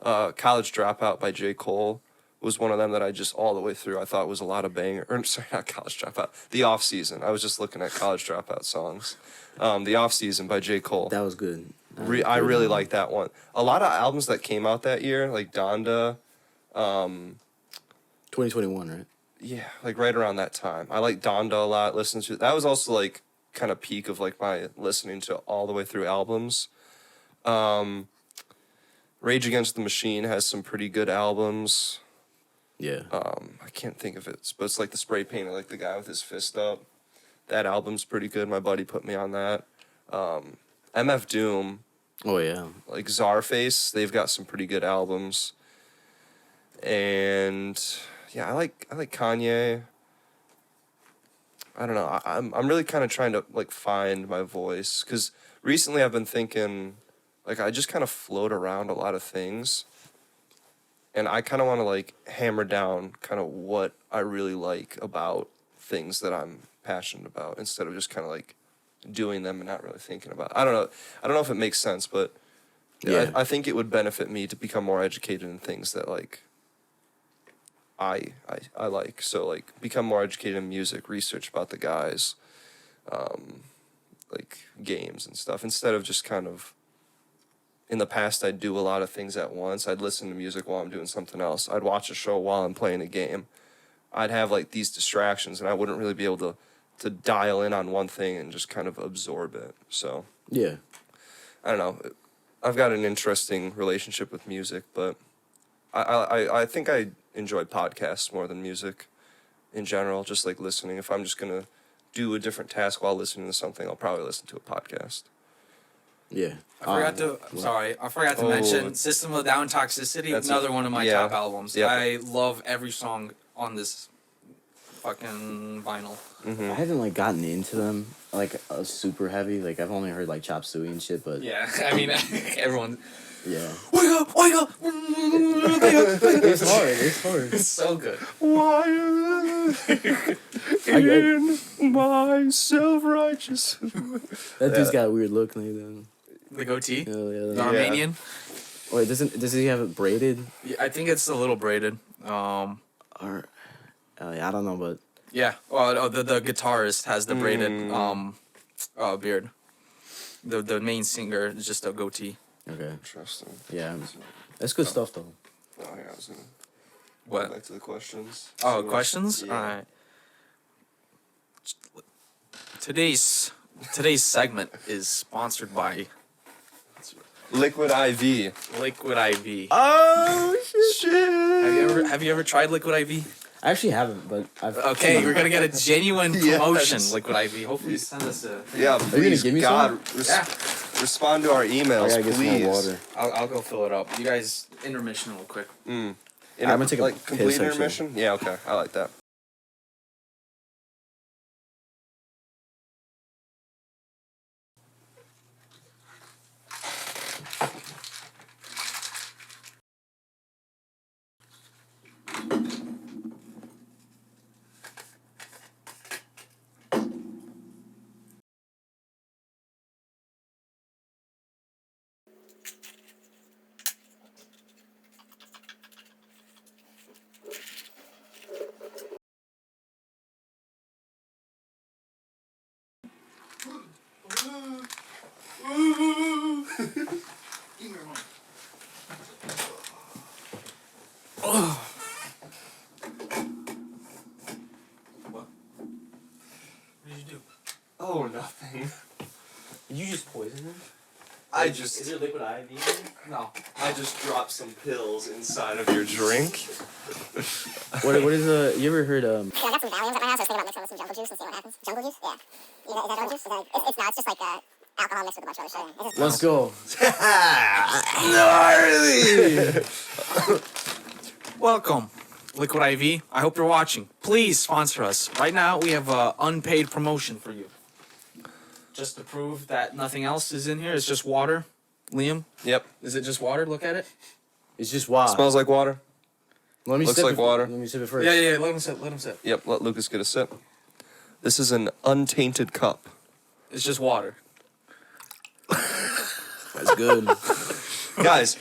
College Dropout by J. Cole was one of them that I just all the way through I thought was a lot of banger. Or sorry, not College Dropout. The Off Season. I was just looking at College Dropout songs. The Off Season by J. Cole. That was good. I really like that one. A lot of albums that came out that year, like Donda. 2021, right? Yeah, like right around that time. I like Donda a lot. Listen to that was also like kind of peak of like my listening to all the way through albums. Rage Against the Machine has some pretty good albums. Yeah. I can't think of it, but it's like the spray painted, like the guy with his fist up. That album's pretty good. My buddy put me on that. MF Doom, Oh yeah. like Czarface, they've got some pretty good albums. And yeah, I like Kanye. I don't know. I'm really kind of trying to like find my voice because recently I've been thinking like I just kind of float around a lot of things. And I kind of want to like hammer down kind of what I really like about things that I'm passionate about instead of just kind of like doing them and not really thinking about it. I don't know if it makes sense, but yeah. I think it would benefit me to become more educated in things that like I like. So like become more educated in music, research about the guys, like games and stuff instead of just kind of. In the past, I'd do a lot of things at once. I'd listen to music while I'm doing something else. I'd watch a show while I'm playing a game. I'd have like these distractions, and I wouldn't really be able to dial in on one thing and just kind of absorb it. So Yeah. I don't know. I've got an interesting relationship with music, but I think I enjoy podcasts more than music in general. Just like listening. If I'm just gonna do a different task while listening to something, I'll probably listen to a podcast. Yeah. I forgot to mention System of a Down Toxicity, another one of my top albums. Yep. I love every song on this fucking vinyl. I haven't like gotten into them like super heavy. Like I've only heard like Chop Suey and shit, but Yeah, I mean, everyone. yeah. Wake up! Wake up! It's hard. It's hard. It's so good. Why in my self-righteous? That dude's got a weird look like that. The goatee. Oh, yeah. The Armenian. Wait, does he have it braided? Yeah, I think it's a little braided. Or yeah, I don't know, but Yeah. Oh, the guitarist has the braided beard. The main singer is just a goatee. okay. Interesting. Yeah, that's good stuff though. Oh, yeah, I was gonna What? go back to the questions. Oh, So, questions? yeah. Alright. Today's segment is sponsored by Liquid IV. Liquid IV. Oh Shit. Have you ever tried Liquid IV? I actually haven't, but I've. Okay, we're gonna get a genuine Yes. promotion. Liquid IV. Hopefully, send us a. Yeah, gonna please, give me God, some? Yeah. respond to our I emails, gotta get some please. more water. I'll go fill it up. You guys, intermission real quick. Mm. I'm gonna take a like piss, complete actually. intermission. Yeah, okay, I like that. What did you do? Oh, nothing. Did you just poison him? I Is just there liquid IV in there? No. I just dropped some pills inside of your drink. What is you ever heard Yeah, I got some Valiums at my house. I was thinking about mixing with some jungle juice and see what happens. Jungle juice? Yeah. Is that jungle juice? It's not. It's just like alcohol mixed with a bunch of other shit. Let's go. Welcome, Liquid IV. I hope you're watching. Please sponsor us. Right now, we have a unpaid promotion for you. Just to prove that nothing else is in here. It's just water. Liam, Yep. is it just water? Look at it. It's just wild. Smells like water. Let me looks sip like it, water. Let me sip it first. Yeah. Let him sip. Let him sip. Yep. Let Lucas get a sip. This is an untainted cup. It's just water. That's good. guys,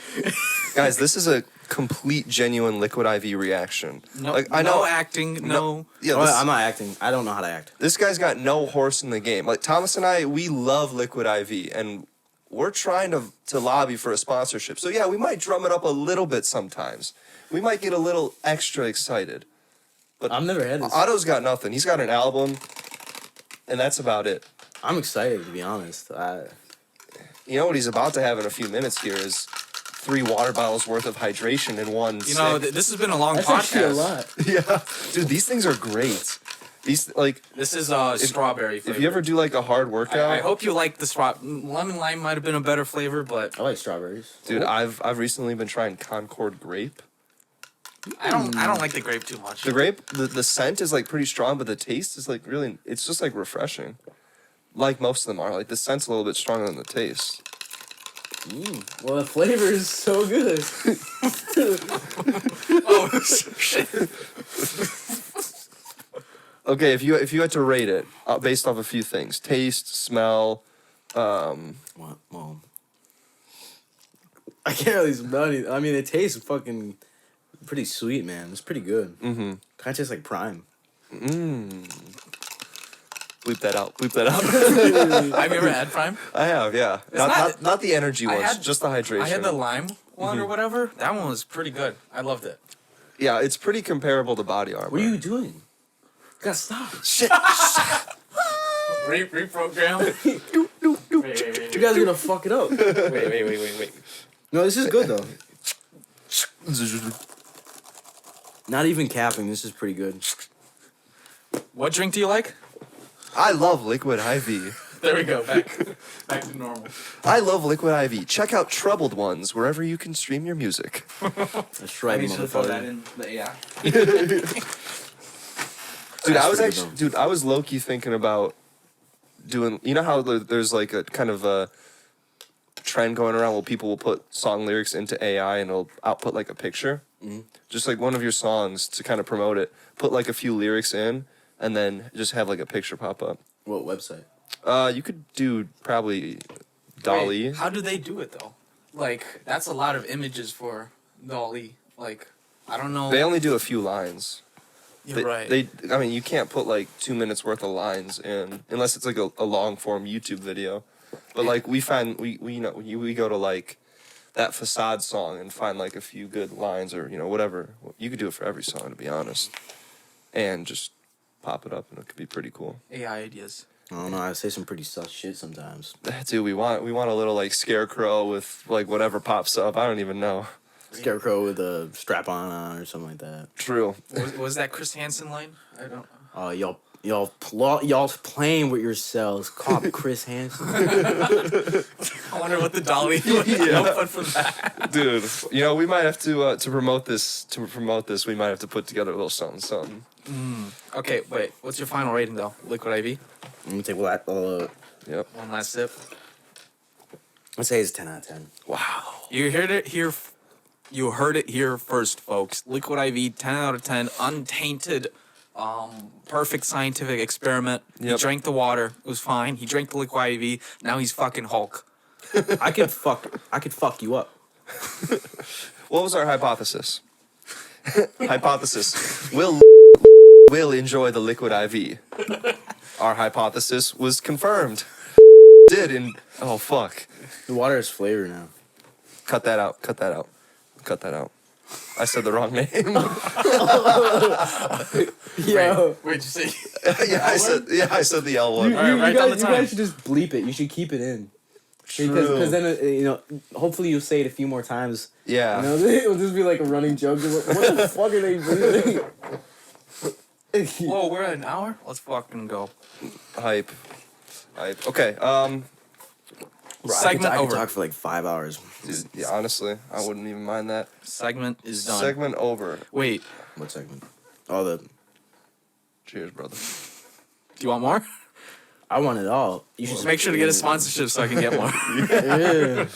this is a complete, genuine Liquid IV reaction. No, like I no know, acting. No. yeah, Oh, this, I'm not acting. I don't know how to act. this guy's got no horse in the game. Like Thomas and I, we love Liquid IV, and we're trying to lobby for a sponsorship. So yeah, we might drum it up a little bit sometimes. We might get a little extra excited. But I've never had this. Otto's got nothing. He's got an album, and that's about it. I'm excited to be honest. You know what he's about to have in a few minutes here is 3 water bottles worth of hydration in one. You know, sip. this has been a long That's podcast. actually a lot. Yeah, dude, these things are great. These like This is strawberry flavor. if you ever do like a hard workout, I hope you like the lemon lime might have been a better flavor, but I like strawberries. dude, I've recently been trying Concord grape. I don't like the grape too much. The grape, the scent is like pretty strong, but the taste is like really, it's just like refreshing. Like most of them are, like the scent's a little bit stronger than the taste. Well, the flavor is so good. Oh shit! Okay, if you had to rate it based off a few things, taste, smell, Well, I can't really smell it. I mean, it tastes fucking pretty sweet, man. It's pretty good. Mm-hmm. Kind of tastes like Prime. bleep that out. Bleep that out. Have you ever had Prime? I have, yeah. Not the energy I ones, had- just the hydration. I had the lime one or whatever. That one was pretty good. I loved it. Yeah, it's pretty comparable to Body Armor. What are you doing? You gotta stop. Shit. Reprogram. You guys are gonna fuck it up. Wait. No, this is good though. Not even capping. This is pretty good. What drink do you like? I love Liquid IV. There we go. Back to normal. I love Liquid IV. Check out Troubled Ones wherever you can stream your music. That's I right, need to throw that motherfucker. in the AI. Dude, That's I was pretty actually, dope. dude, I was low key thinking about doing. You know how there's like a kind of a trend going around where people will put song lyrics into AI and it'll output like a picture. Just like one of your songs to kind of promote it. Put like a few lyrics in and then just have like a picture pop up. What website? You could do probably Dolly. Wait, how do they do it though? Like that's a lot of images for Dolly. Like I don't know. They only do a few lines. You're right. I mean, you can't put like 2 minutes worth of lines in unless it's like a long form YouTube video. But like we find we go to like that facade song and find like a few good lines or whatever. You could do it for every song to be honest, and just pop it up and it could be pretty cool. AI ideas. I don't know. I say some pretty sus shit sometimes. Dude, we want a little like scarecrow with like whatever pops up. I don't even know. Scarecrow with a strap on or something like that. True. Was that Chris Hansen line? I don't. Y'all playing with yourselves. Cop Chris Hansen. I wonder what the Dolly output for that. Dude, we might have to promote this. To promote this, we might have to put together a little something. Okay, wait. What's your final rating though? Liquid IV. Let me take that. Yep. One last sip. I'd say it's 10 out of 10. Wow. You heard it here. You heard it here first, folks. Liquid IV, 10 out of 10, untainted, perfect scientific experiment. He Yep. drank the water. It was fine. He drank the Liquid IV. Now he's fucking Hulk. I could fuck you up. What was our hypothesis? Hypothesis. Will enjoy the liquid IV. Our hypothesis was confirmed. Oh fuck. The water has flavor now. Cut that out. I said the wrong name. Yo. Wait, you say? I said the L one. All right, write down the You time. guys should just bleep it. You should keep it in. Because then, hopefully you'll say it a few more times. Yeah. It'll just be like a running joke. What the fuck are they bleeping? Whoa, we're at an hour? Let's fucking go. Hype. Okay. Segment I could over. talk for like 5 hours. Dude, yeah, honestly, I wouldn't even mind that. Segment is done. Segment over. Wait, What segment? Oh, the. Cheers, brother. do you want more? I want it all. You should Make sure to get a sponsorship so I can get more. Yeah.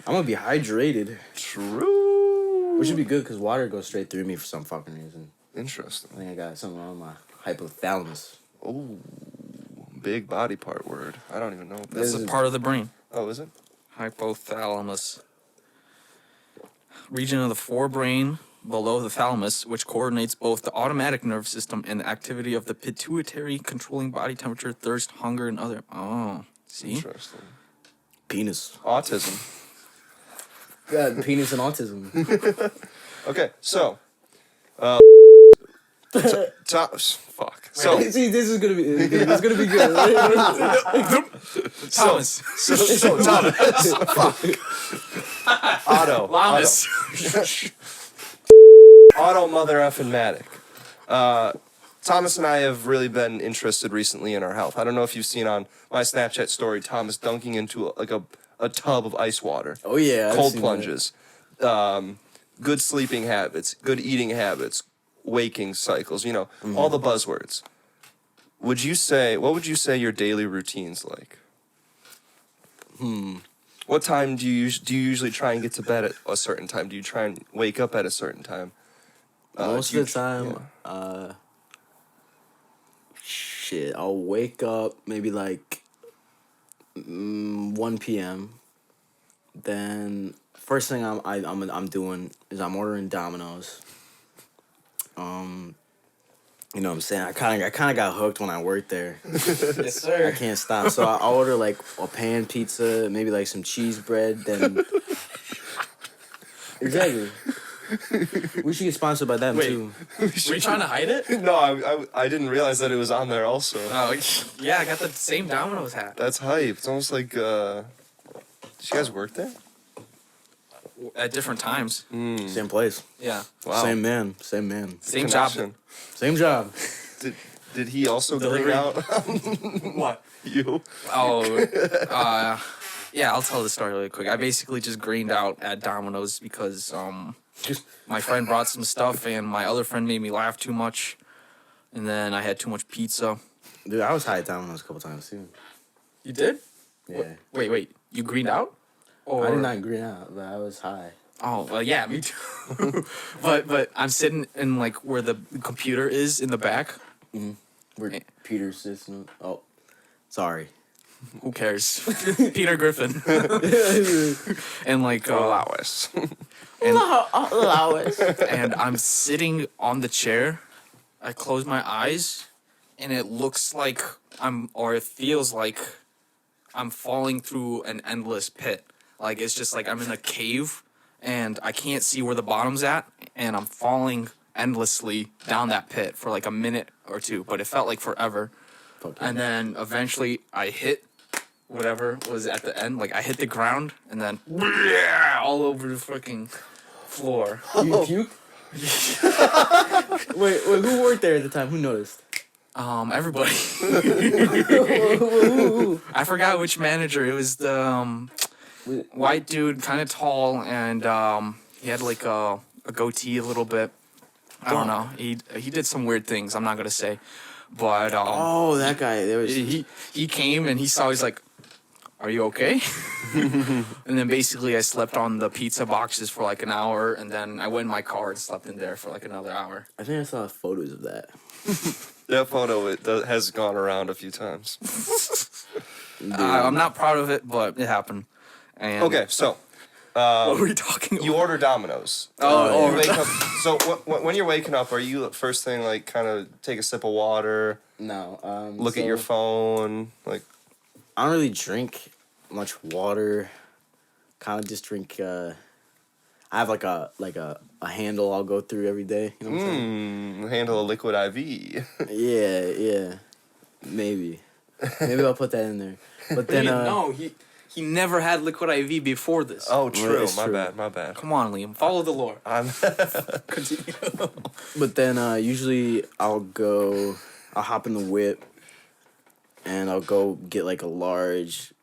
I'm gonna be hydrated. True. Which would be good because water goes straight through me for some fucking reason. Interesting. I think I got something wrong with my hypothalamus. Oh, big body part word. I don't even know. What That's that a is. part of the brain. Oh, is it? Hypothalamus. Region of the forebrain below the thalamus, which coordinates both the automatic nervous system and the activity of the pituitary, controlling body temperature, thirst, hunger, and other. Oh, see? Interesting. Penis. Autism. Yeah, penis and autism. Okay, so. Fuck. So. See, this is gonna be. It's gonna be good. Thomas. So Thomas. Fuck. Otto. Lamas. Otto mother effing Matic. Thomas and I have really been interested recently in our health. I don't know if you've seen on my Snapchat story Thomas dunking into a tub of ice water. Oh yeah. I've Cold seen plunges. Good sleeping habits, good eating habits, waking cycles, all the buzzwords. What would you say your daily routine's like? What time do you usually try and get to bed at a certain time? Do you try and wake up at a certain time? Most do you of the time, shit, I'll wake up maybe like 1 p.m. Then first thing I'm doing is I'm ordering Domino's. You know what I'm saying? I kind of got hooked when I worked there. Yes, I sir. can't stop. So I order like a pan pizza, maybe like some cheese bread, then exactly. We should get sponsored by them Wait. too. Were you trying to hide it? No, I didn't realize that it was on there also. Oh, yeah, I got the same Domino's hat. That's hype. It's almost like, did you guys work there? At different times. Same place. Yeah. Wow. Same man. Same Connection. job. Same job. Did he also bring Delivery. out What? you? Oh, yeah, I'll tell the story really quick. I basically just greened out at Domino's because my friend brought some stuff and my other friend made me laugh too much. and then I had too much pizza. Dude, I was high at Domino's a couple times too. You did? Yeah. Wait. You greened out? Or I did not green out, but I was high. Oh, well, yeah, me too. but I'm sitting in like where the computer is in the back. Where Peter sits. Oh, sorry. Who cares? Peter Griffin. And like Allow us. Allow us. and I'm sitting on the chair. I close my eyes, and it looks like it feels like I'm falling through an endless pit. Like it's just like I'm in a cave, and I can't see where the bottom's at, and I'm falling endlessly down that pit for like a minute or two, but it felt like forever. And then eventually I hit whatever was at the end. Like I hit the ground, and then all over the fucking floor. You wait, who worked there at the time? Who noticed? Everybody. I forgot which manager. It was the white dude, kind of tall, and he had like a goatee a little bit. I don't know. He did some weird things. I'm not gonna say, but Oh, that guy. There was. he came and he saw. He's like, "Are you okay?" And then basically I slept on the pizza boxes for like an hour, and then I went in my car and slept in there for like another hour. I think I saw photos of that. That photo has gone around a few times. I'm not proud of it, but it happened. And Okay, so what were we talking about? you order Domino's. Oh, You wake up. So when you're waking up, are you first thing like kind of take a sip of water, No. look at your phone, like? I don't really drink much water. Kind of just drink. I have like a handle I'll go through every day. You know what I'm saying? Handle a liquid IV. Yeah. Maybe I'll put that in there. But then no, he never had liquid IV before this. Oh, true. it's My true. bad. My bad. Come on, Liam. Follow the lore. I'm Continue. But then usually I'll hop in the whip, and I'll go get like a large,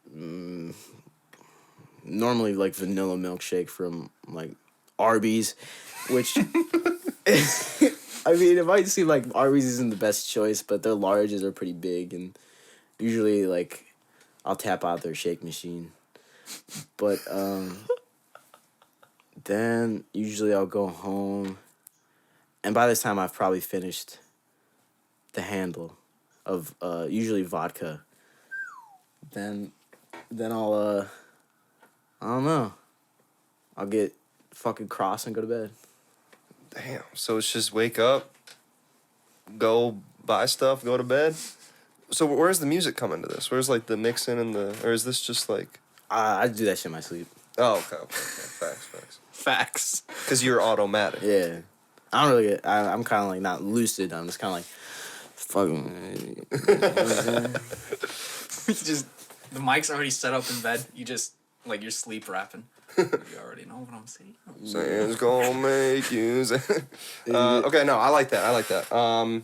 normally like vanilla milkshake from like Arby's, which I mean it might seem like Arby's isn't the best choice, but their larges are pretty big, and usually like I'll tap out their shake machine. But then usually I'll go home, and by this time I've probably finished the handle of usually vodka. Then I'll I don't know. I'll get fucking cross and go to bed. Damn. So it's just wake up, go buy stuff, go to bed. So where's the music come into this? Where's like the mixing and or is this just like? I do that shit in my sleep. Oh, okay. Facts. Facts. Because you're automatic. Yeah. I don't really I'm kind of like not lucid. I'm just kind of like, fucking. You know what I'm saying? Just the mic's already set up in bed. You just like you're sleep rapping. You already know what I'm saying. Sands gonna make you. Okay, no, I like that.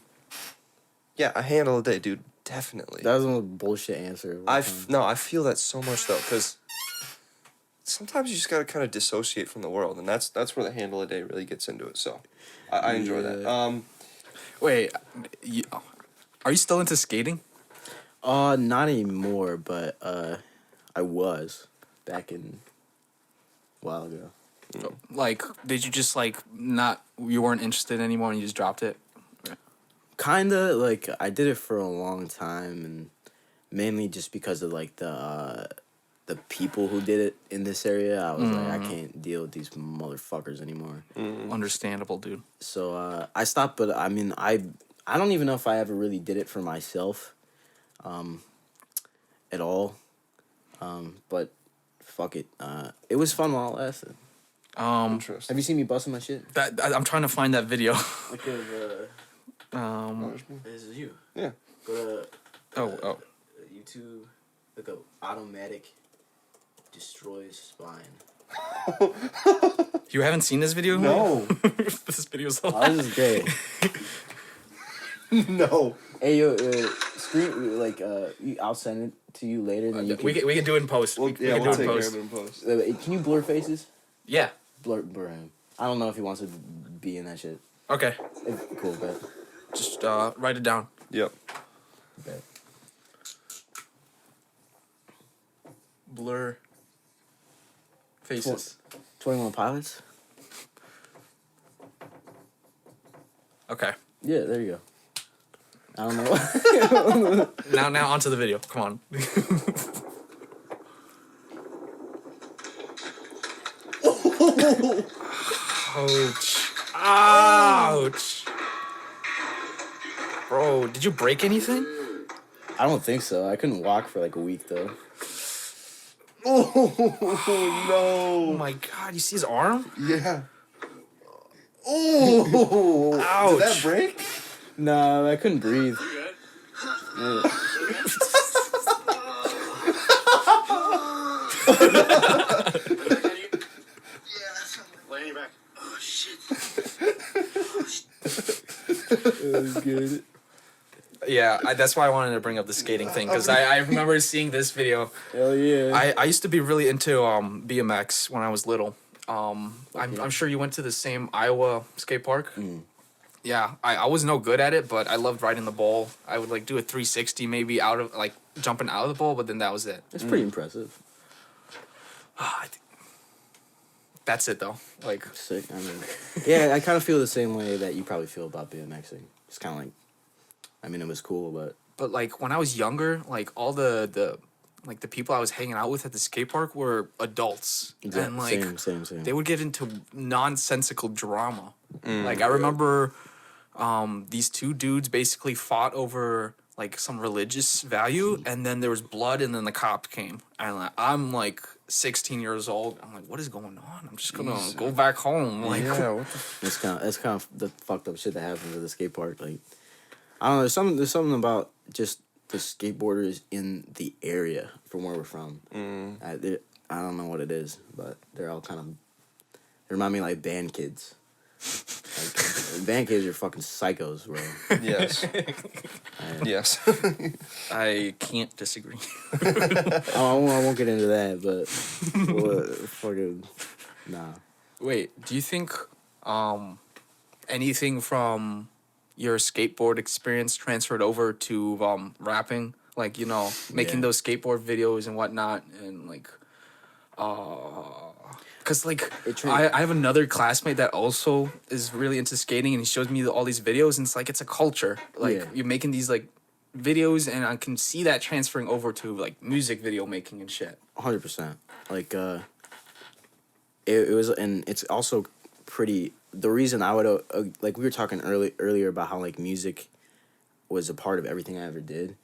Yeah, a handle a day, dude. Definitely. That was a bullshit answer. I feel that so much though, because sometimes you just gotta kind of dissociate from the world, and that's where the handle a day really gets into it. So, I enjoy that. Wait, are you still into skating? Not anymore, but I was back in a while ago. Like, did you just like you weren't interested anymore and you just dropped it? Kinda, like, I did it for a long time, and mainly just because of, like, the people who did it in this area. I was like, I can't deal with these motherfuckers anymore. Understandable, dude. So, I stopped, but, I mean, I don't even know if I ever really did it for myself, at all. But, fuck it. It was fun while it lasted. Interesting. Have you seen me busting my shit? I'm trying to find that video. Like, this is you. Yeah. Go to Oh. YouTube. Look up Ottomac Destroys Spine. You haven't seen this video? No. This video's Oh, this is great. No. Hey, yo, screen, like, I'll send it to you later. Then you can, we can do it in post. We'll we take can do it in care post. of it in post. Can you blur faces? Yeah. Blur him. I don't know if he wants to be in that shit. Okay. Cool, bet. Just write it down. Yep. Blur faces. 21 Pilots? Okay. Yeah, there you go. I don't know. Now onto the video. Come on. Ouch. Ouch. Bro, did you break anything? I don't think so. I couldn't walk for like a week though. Oh my god, you see his arm? Yeah. Oh. Ouch. Did that break? No, I couldn't breathe. Laying back. Oh shit. It was good. Yeah, that's why I wanted to bring up the skating thing, because I remember seeing this video. Hell yeah. I used to be really into BMX when I was little. I'm sure you went to the same Iowa skate park. Yeah, I was no good at it, but I loved riding the bowl. I would like do a 360 maybe out of like jumping out of the bowl, but then that was it. It's pretty impressive. That's it though. Like Sick. I mean, yeah, I kind of feel the same way that you probably feel about BMXing. It's kind of like, I mean, it was cool, but like when I was younger, like all the like the people I was hanging out with at the skate park were adults, and like same. they would get into nonsensical drama. Like I remember these two dudes basically fought over like some religious value, and then there was blood, and then the cops came, and like, I'm like 16 years old. I'm like, what is going on? I'm just gonna go back home. Like, Yeah. What the it's kind of the fucked up shit that happens at the skate park. Like, I don't know. There's something about just the skateboarders in the area from where we're from. I don't know what it is, but they're all kind of. They remind me of, like band kids. Like, band kids are fucking psychos, bro. Yes. Yes. I can't disagree. I won't get into that, but fucking nah. Wait, do you think anything from your skateboard experience transferred over to rapping? Like, you know, making Yeah. those skateboard videos and whatnot, and like, cause like I have another classmate that also is really into skating, and he shows me all these videos, and it's like it's a culture. Like Yeah. you're making these like videos, and I can see that transferring over to like music video making and shit. 100%. Like, it was, and it's also pretty. The reason I would like we were talking earlier about how like music was a part of everything I ever did.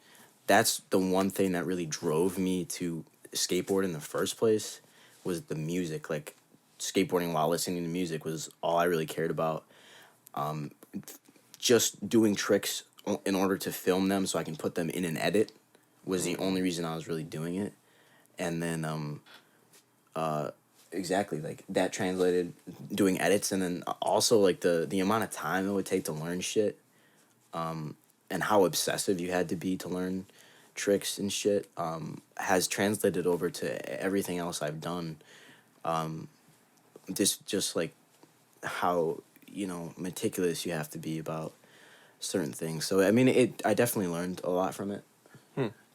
That's the one thing that really drove me to skateboard in the first place, was the music. Like, skateboarding while listening to music was all I really cared about. Just doing tricks in order to film them so I can put them in an edit was the only reason I was really doing it. And then exactly, like that translated doing edits, and then also like the amount of time it would take to learn shit, and how obsessive you had to be to learn tricks and shit, has translated over to everything else I've done. Just like how, you know, meticulous you have to be about certain things. So I mean, I definitely learned a lot from it.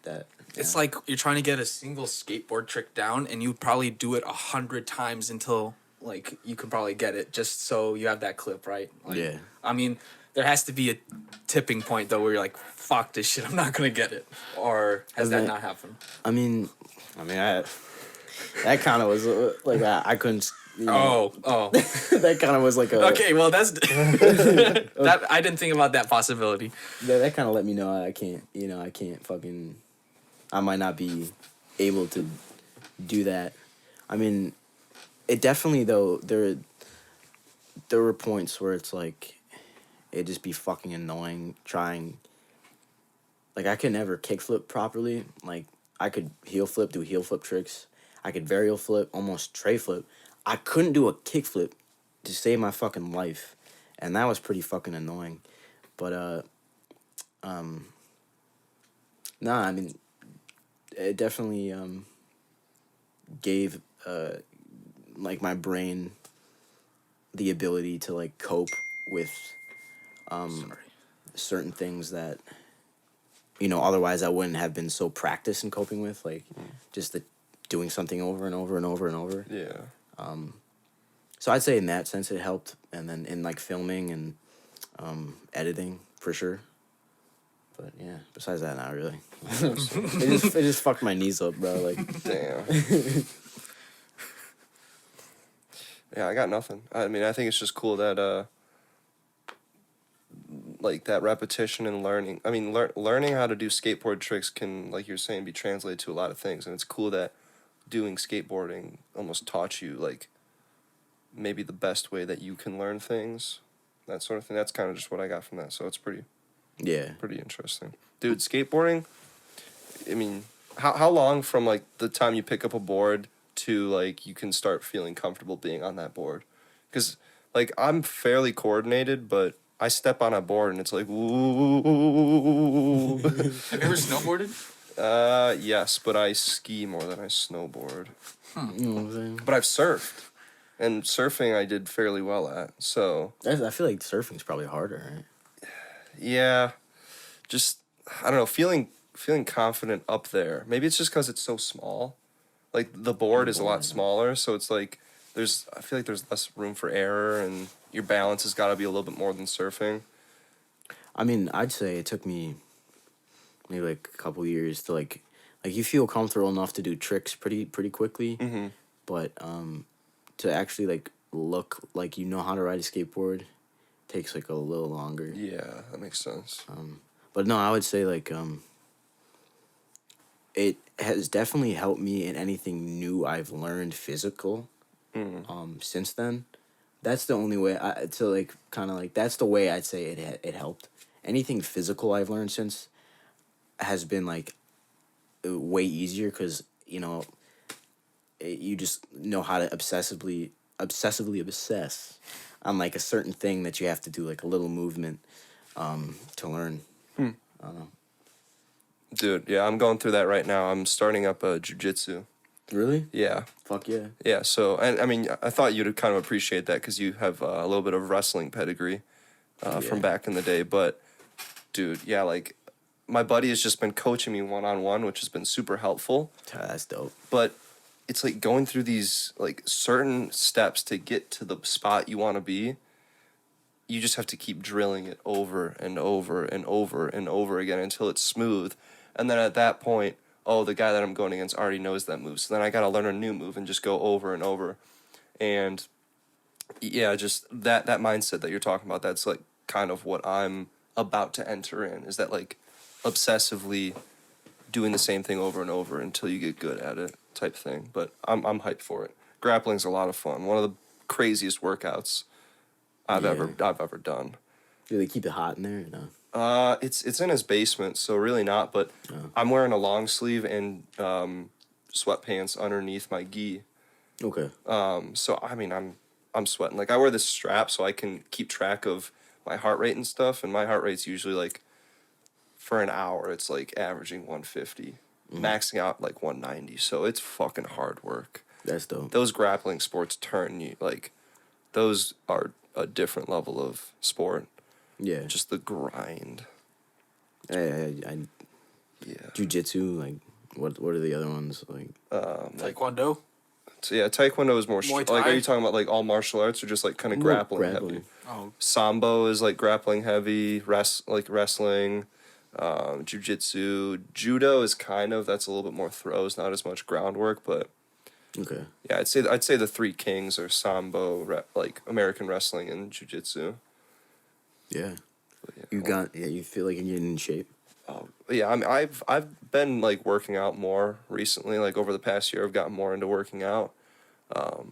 That It's like you're trying to get a single skateboard trick down, and you probably do it 100 times until like you can probably get it, just so you have that clip, right? Like, Yeah. I mean, there has to be a tipping point though where you're like, "Fuck this shit, I'm not gonna get it," or has that not happened? I mean, that kind of was like I couldn't. You know, Oh. that kind of was like a. Okay, well that's that. I didn't think about that possibility. That kind of let me know I can't. You know, I can't fucking. I might not be able to do that. I mean, it definitely though there were points where it's like it'd just be fucking annoying trying. Like, I could never kickflip properly. Like, I could heel flip, do heel flip tricks. I could varial flip, almost tray flip. I couldn't do a kickflip to save my fucking life, and that was pretty fucking annoying. But nah, I mean, it definitely gave like my brain the ability to like cope with certain things that, you know, otherwise I wouldn't have been so practiced in coping with, like just the doing something over and over and over and over. Yeah. So I'd say in that sense it helped, and then in like filming and editing for sure. But yeah, besides that, not really. it just fucked my knees up, bro. Like, Damn. Yeah, I got nothing. I mean, I think it's just cool that like that repetition and learning. I mean, learning how to do skateboard tricks can, like you're saying, be translated to a lot of things, and it's cool that doing skateboarding almost taught you like maybe the best way that you can learn things, that sort of thing. That's kind of just what I got from that. So it's pretty interesting, dude. Skateboarding. I mean, how long from like the time you pick up a board to like you can start feeling comfortable being on that board? Because like I'm fairly coordinated, but I step on a board and it's like ooh. Have you ever snowboarded? Yes, but I ski more than I snowboard. you know what I'm saying? But I've surfed, and surfing I did fairly well at. So I feel like surfing's probably harder, right? yeah, just I don't know, feeling confident up there. Maybe it's just because it's so small. Like the board is a lot smaller, so it's like I feel like there's less room for error, and your balance has got to be a little bit more than surfing. I mean, I'd say it took me maybe like a couple years to like you feel comfortable enough to do tricks pretty quickly, but to actually like look like you know how to ride a skateboard takes like a little longer. Yeah, that makes sense. But no, I would say like it has definitely helped me in anything new I've learned physical. Since then, that's the only way that's the way I'd say it helped. Anything physical I've learned since has been like way easier because you know you just know how to obsessively obsess on like a certain thing that you have to do, like a little movement to learn. I don't know. Dude, yeah, I'm going through that right now. I'm starting up a jiu-jitsu. Really? Yeah. Fuck yeah. Yeah, so, and I mean, I thought you'd kind of appreciate that because you have a little bit of wrestling pedigree from back in the day. But, dude, yeah, like, my buddy has just been coaching me one-on-one, which has been super helpful. That's dope. But it's like going through these, like, certain steps to get to the spot you want to be. You just have to keep drilling it over and over and over and over again until it's smooth. And then at that point, oh, the guy that I'm going against already knows that move. So then I got to learn a new move and just go over and over. And yeah, just that mindset that you're talking about, that's like kind of what I'm about to enter in, is that like obsessively doing the same thing over and over until you get good at it type thing. But I'm hyped for it. Grappling's a lot of fun. One of the craziest workouts I've ever done. Do they keep it hot in there? No. It's in his basement, so really not. But I'm wearing a long sleeve and sweatpants underneath my gi. Okay. So I mean, I'm sweating. Like I wear this strap so I can keep track of my heart rate and stuff. And my heart rate's usually like, for an hour, it's like averaging 150, maxing out like 190. So it's fucking hard work. That's dope. Those grappling sports turn you like, those are a different level of sport. Yeah. Just the grind. I Yeah. Jiu-jitsu, like what are the other ones like? Taekwondo. So yeah, Taekwondo is more Muay like. Thai? Are you talking about like all martial arts or just like kind of grappling heavy? Oh, Sambo is like grappling heavy. Wrestling. Jiu-jitsu, judo is kind of, that's a little bit more throws, not as much groundwork, but Okay. yeah, I'd say the three kings are sambo, like American wrestling, and jiu-jitsu. Yeah. But yeah, You feel like you're getting in shape. yeah, I mean, I've been like working out more recently. Like over the past year, I've gotten more into working out. But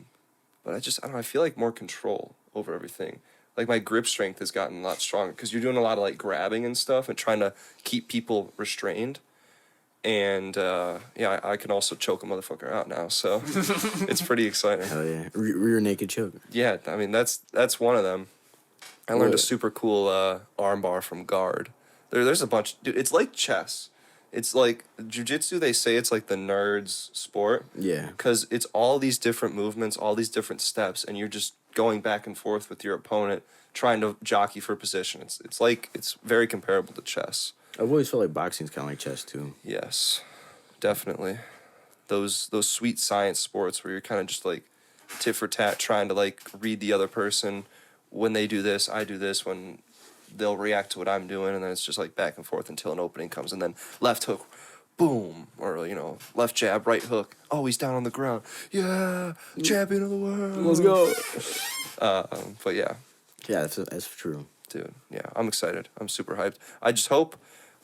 I don't know, I feel like more control over everything. Like my grip strength has gotten a lot stronger because you're doing a lot of like grabbing and stuff and trying to keep people restrained. And yeah, I can also choke a motherfucker out now, so it's pretty exciting. Hell yeah. Rear naked choke. Yeah, I mean that's one of them. I learned a What? super cool arm bar from Guard. There's a bunch, dude. It's like chess. It's like jiu-jitsu. They say it's like the nerds' sport. Yeah. Because it's all these different movements, all these different steps, and you're just going back and forth with your opponent, trying to jockey for position. It's very comparable to chess. I've always felt like boxing's kind of like chess too. Yes, definitely. Those sweet science sports where you're kind of just like tit for tat trying to like read the other person. When they do this, I do this. When they'll react to what I'm doing, and then it's just like back and forth until an opening comes, and then left hook, boom, or left jab, right hook. Oh, he's down on the ground. Yeah, champion of the world. Let's go. But yeah, Yeah, that's true. dude. Yeah, I'm excited. I'm super hyped. I just hope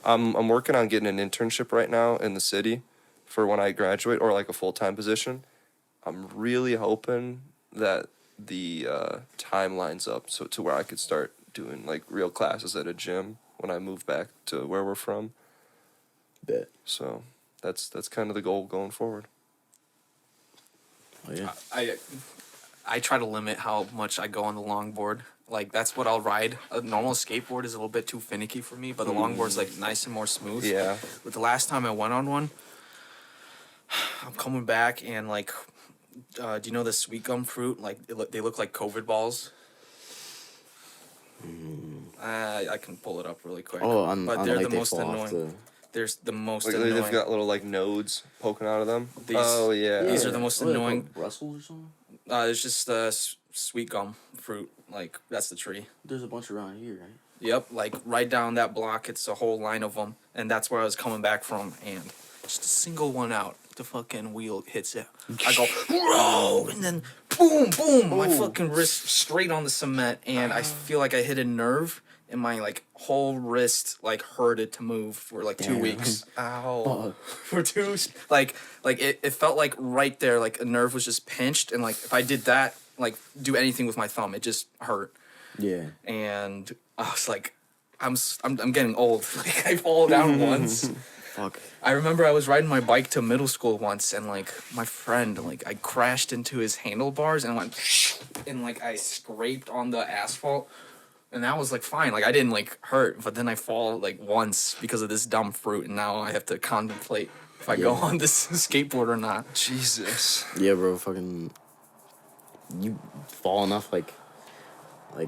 I'm working on getting an internship right now in the city for when I graduate, or like a full-time position. I'm really hoping that the time lines up so to where I could start doing like real classes at a gym when I move back to where we're from. Bet. So that's kind of the goal going forward. Oh yeah. I try to limit how much I go on the longboard. Like, that's what I'll ride. A normal skateboard is a little bit too finicky for me, but the longboard's like nice and more smooth. Yeah. But the last time I went on one, I'm coming back and like, do you know the sweet gum fruit? Like, they look like COVID balls. I can pull it up really quick. Oh, but they're the most annoying. The... They're the most Like annoying. they've got little like nodes poking out of them. These- oh yeah. These are the most annoying. Russell or something. It's just sweet gum fruit. Like, that's the tree. There's a bunch around here, right? Yep, like right down that block, it's a whole line of them, and that's where I was coming back from, and just a single one out, the fucking wheel hits it. I go, whoa, and then boom, boom, my fucking wrist straight on the cement, and I feel like I hit a nerve, and my like whole wrist like hurted to move for like 2 weeks. Ow. For two, like it felt like right there, like a nerve was just pinched, and like if I did that, like do anything with my thumb, it just hurt. Yeah. And I was like, I'm getting old. Like, I fall down once. Fuck. I remember I was riding my bike to middle school once, and like my friend, like I crashed into his handlebars and went, and like I scraped on the asphalt, and that was like fine. Like, I didn't like hurt, but then I fall like once because of this dumb fruit, and now I have to contemplate if I go on this skateboard or not. Jesus. Yeah, bro. Fucking. You fall enough, like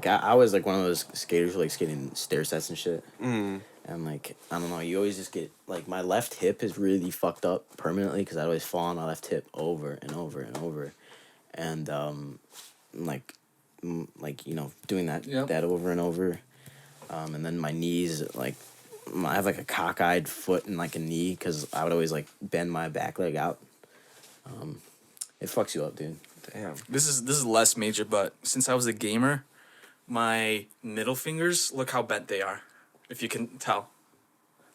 I was like one of those skaters who like skating stair sets and shit. Mm. And like, I don't know, you always just get like, my left hip is really fucked up permanently because I always fall on my left hip over and over and over, and doing that that over and over, and then my knees, like I have like a cockeyed foot and like a knee because I would always like bend my back leg out. It fucks you up, dude. Damn. This is less major, but since I was a gamer, my middle fingers, look how bent they are, if you can tell.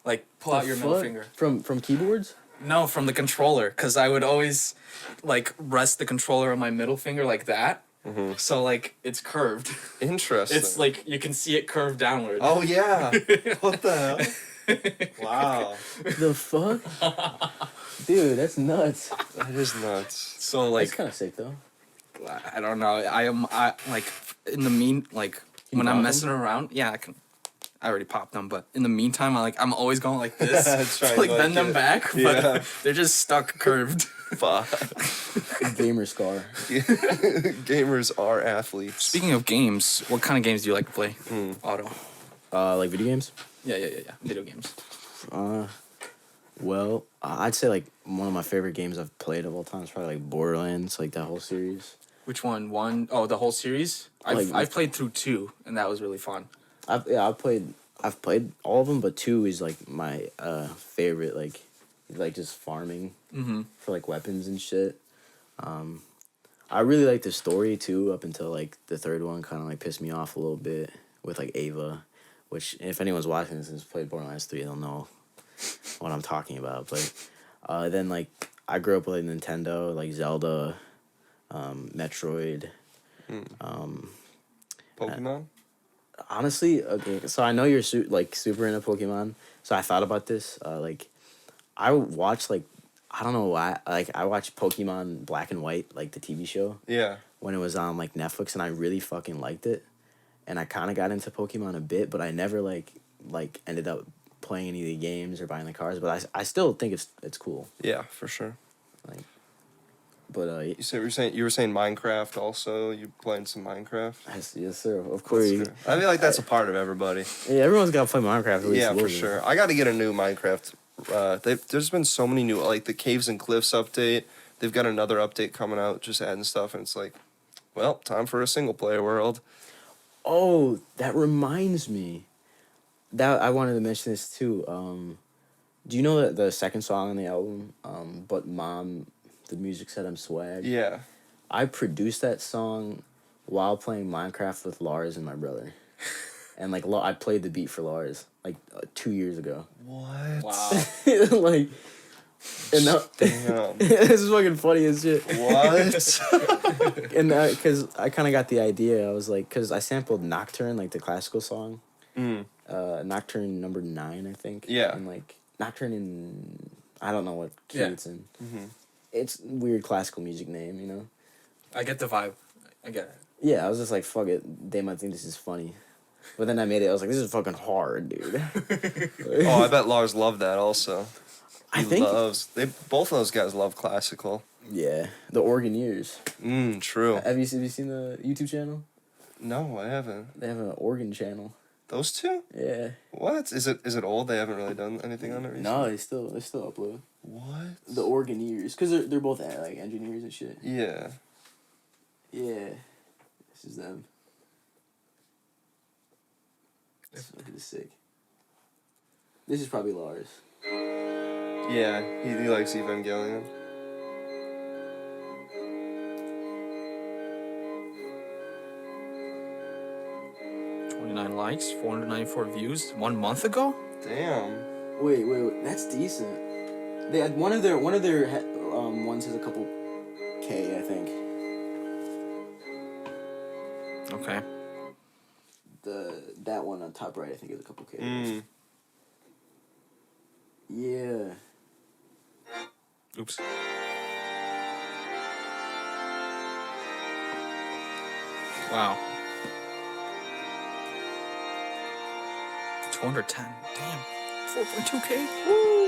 Like, pull out your middle finger. From keyboards? No, from the controller, because I would always, like, rest the controller on my middle finger like that. Mm-hmm. So, like, it's curved. Interesting. It's, like, you can see it curved downward. Oh yeah. What the hell? Wow. The fuck? Dude, that's nuts. That is nuts. So, like, That's kind of sick, though. I don't know. I like, in the when I'm pop messing around, yeah, I already popped them, but in the meantime, I'm always going like this. That's right, to, like, like bend them it. back, but Yeah. they're just stuck curved. Fuck. Gamer scar. Gamers are athletes. Speaking of games, what kind of games do you like to play, Otto? Like video games? Yeah. Video games. Well, I'd say like one of my favorite games I've played of all time is probably like Borderlands, like that whole series. Which one? One? Oh, the whole series? I've played through 2, and that was really fun. I've played all of them, but 2 is like my favorite. Like just farming for like weapons and shit. I really like the story too. Up until like the 3rd one, kind of like pissed me off a little bit with like Ava, which if anyone's watching this and has played Borderlands 3, they'll know what I'm talking about. But then like I grew up with like Nintendo, like Zelda, Metroid. Pokemon? Honestly, okay, so I know you're super into Pokemon, so I thought about this. Like, I watched, like, I don't know why, like, I watched Pokemon Black and White, like, the TV show. Yeah. When it was on, like, Netflix, and I really fucking liked it. And I kind of got into Pokemon a bit, but I never, like, ended up playing any of the games or buying the cards, but I still think it's cool. Yeah, for sure. Like, But You were saying Minecraft also. You playing some Minecraft? yes, sir. Of course. I feel like that's a part of everybody. Yeah, everyone's got to play Minecraft. At least Yeah, a for little bit. sure. I got to get a new Minecraft. There's been so many new, like the Caves and Cliffs update. They've got another update coming out, just adding stuff, and it's like, well, time for a single player world. Oh, that reminds me. That I wanted to mention this too. Do you know that the second song on the album, But Mom, the music said I'm swag? Yeah. I produced that song while playing Minecraft with Lars and my brother. And like I played the beat for Lars like 2 years ago. What? Wow. Like, and that, Damn. this is fucking funny as shit. What? And because I kind of got the idea, I was like, because I sampled Nocturne, like the classical song. Nocturne number 9, I think. Yeah. And like Nocturne in, I don't know what key Yeah. it's in. It's weird classical music name, you know. I get the vibe. I get it. Yeah, I was just like, fuck it, they might think this is funny. But then I made it, I was like, this is fucking hard, dude. Oh, I bet Lars loved that also. I think, Both of those guys love classical. yeah, the Organeers. True. Have you seen the YouTube channel? No, I haven't. They have an organ channel. Those two? Yeah. What? Is it old? They haven't really done anything on it recently? No, they still upload. What? The Organeers, because they're both like engineers and shit. Yeah. Yeah. This is them. This fucking sick. This is probably Lars. Yeah, he likes Evangelion. $29 likes, 494 views 1 month ago. Damn. Wait, that's decent. They had one of their ones has a couple K, I think. Okay. That one on top right, I think, is a couple K. Yeah. Oops. Wow. 210. Damn. 4.2K. Woo.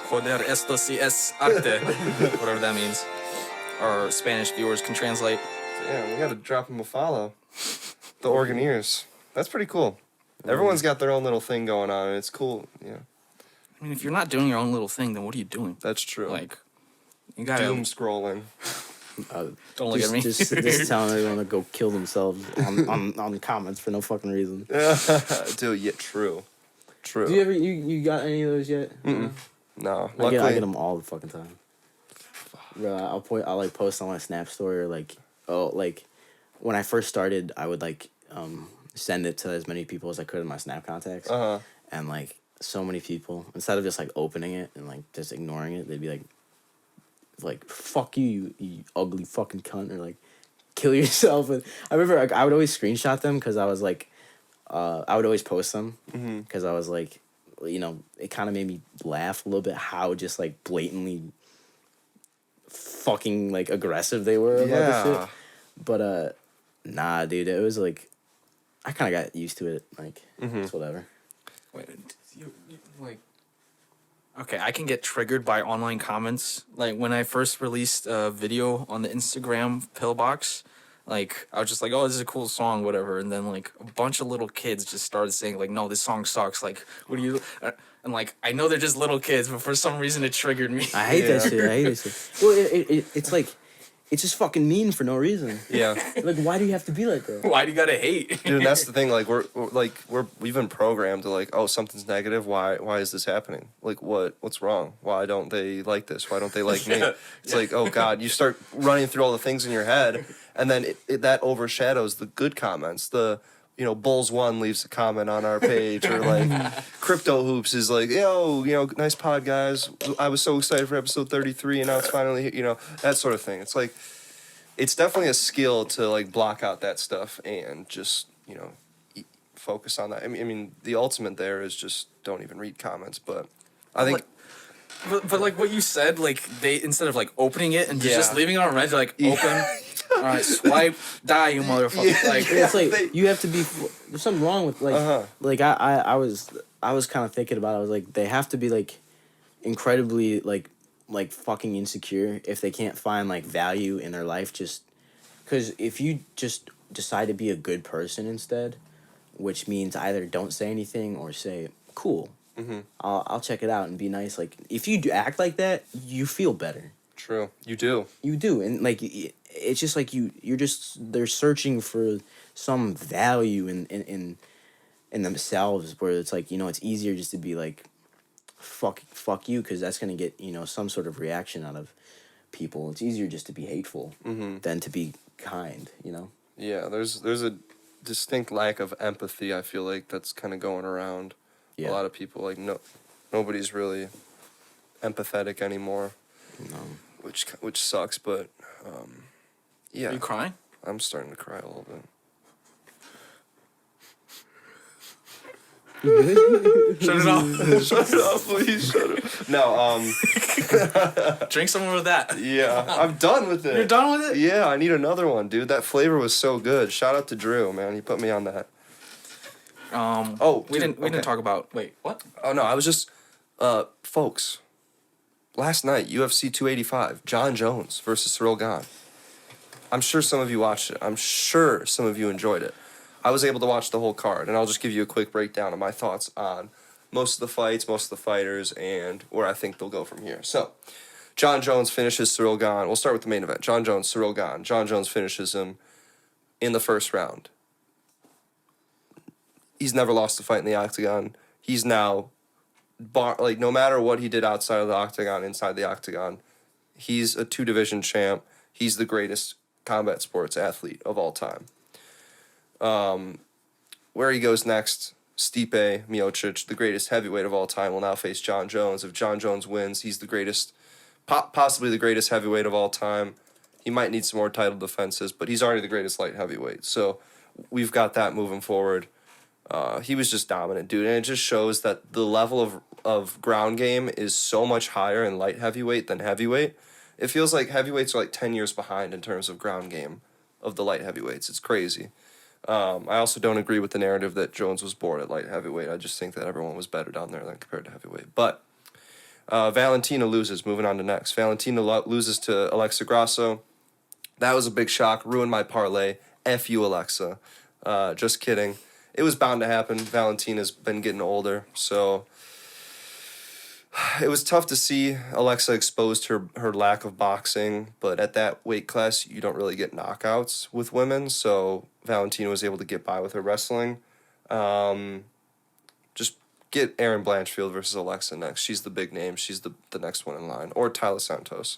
Joder, esto sí es arte. Whatever that means. Our Spanish viewers can translate. Damn, we gotta drop him a follow. The Organeers. That's pretty cool. Everyone's got their own little thing going on, and it's cool. Yeah. I mean, if you're not doing your own little thing, then what are you doing? That's true. Like, you gotta doom scrolling. don't look at me. Just telling everyone to go kill themselves on the comments for no fucking reason. Dude, yeah, true. True. Do you ever you got any of those yet? No. I Luckily, get them all the fucking time. Bro, I'll like post on my Snap story or like when I first started, I would like send it to as many people as I could in my Snap contacts. And like so many people, instead of just like opening it and like just ignoring it, they'd be like fuck you, you ugly fucking cunt, or like kill yourself. And I remember like, I would always screenshot them because I was like, I would always post them because I was like, you know, it kind of made me laugh a little bit how just like blatantly fucking like aggressive they were about this shit. But nah, dude, it was like I kind of got used to it. Like it's whatever. Wait, you like. Okay, I can get triggered by online comments. Like when I first released a video on the Instagram pillbox, like I was just like, "Oh, this is a cool song, whatever." And then like a bunch of little kids just started saying, "Like, no, this song sucks. Like, what do you?" And like I know they're just little kids, but for some reason it triggered me. I hate that shit. I hate that shit. Well, it's like it's just fucking mean for no reason. Yeah. Like, why do you have to be like that? Why do you gotta hate? Dude, that's the thing. Like we've been programmed to like, oh, something's negative. Why is this happening? Like what's wrong? Why don't they like this? Why don't they like me? It's like, oh God, you start running through all the things in your head, and then that overshadows the good comments. Bulls One leaves a comment on our page, or like Crypto Hoops is like, yo, nice pod, guys. I was so excited for episode 33, and now it's finally, that sort of thing. It's like, it's definitely a skill to like block out that stuff and just, focus on that. I mean, the ultimate there is just don't even read comments, but I think. But like what you said, like they instead of like opening it and just leaving it on red, they're like open. All right, swipe, die, you motherfucker. Yeah. Like, It's like they- you have to be. There's something wrong with like Uh-huh. like I was kind of thinking about it. I was like they have to be like incredibly like fucking insecure if they can't find like value in their life just because if you just decide to be a good person instead, which means either don't say anything or say cool. I'll check it out and be nice. Like if you do act like that, you feel better. True. You do. You do, and like it's just like you're just they're searching for some value in themselves where it's like it's easier just to be like fuck you because that's gonna get some sort of reaction out of people. It's easier just to be hateful than to be kind. Yeah, there's a distinct lack of empathy, I feel like, that's kind of going around. Yeah. A lot of people, like, nobody's really empathetic anymore. No. Which sucks, but yeah. are you crying? I'm starting to cry a little bit. Shut it off. Shut it up, please. Shut it. No, Drink some more of that. yeah, I'm done with it. You're done with it? Yeah, I need another one, dude. That flavor was so good. Shout out to Drew, man. He put me on that. We dude, didn't okay. talk about. Wait, what? Oh no, I was just, folks. Last night, UFC 285, John Jones versus Cyril Gane. I'm sure some of you watched it. I'm sure some of you enjoyed it. I was able to watch the whole card, and I'll just give you a quick breakdown of my thoughts on most of the fights, most of the fighters, and where I think they'll go from here. So, John Jones finishes Cyril Gane. We'll start with the main event. John Jones, Cyril Gane. John Jones finishes him in the first round. He's never lost a fight in the octagon. He's now, no matter what he did outside of the octagon, inside the octagon, he's a 2-division champ. He's the greatest combat sports athlete of all time. Where he goes next, Stipe Miocic, the greatest heavyweight of all time, will now face John Jones. If John Jones wins, he's the greatest, possibly the greatest heavyweight of all time. He might need some more title defenses, but he's already the greatest light heavyweight. So we've got that moving forward. He was just dominant, dude, and it just shows that the level of ground game is so much higher in light heavyweight than heavyweight. It feels like heavyweights are like 10 years behind in terms of ground game of the light heavyweights. It's crazy. I also don't agree with the narrative that Jones was bored at light heavyweight. I just think that everyone was better down there than compared to heavyweight. But Valentina loses. Moving on to next. Valentina loses to Alexa Grasso. That was a big shock. Ruined my parlay. F you, Alexa. Just kidding. It was bound to happen. Valentina's been getting older, so it was tough to see Alexa exposed her lack of boxing, but at that weight class, you don't really get knockouts with women, so Valentina was able to get by with her wrestling. Just get Erin Blanchfield versus Alexa next. She's the big name. She's the next one in line. Or Tyler Santos.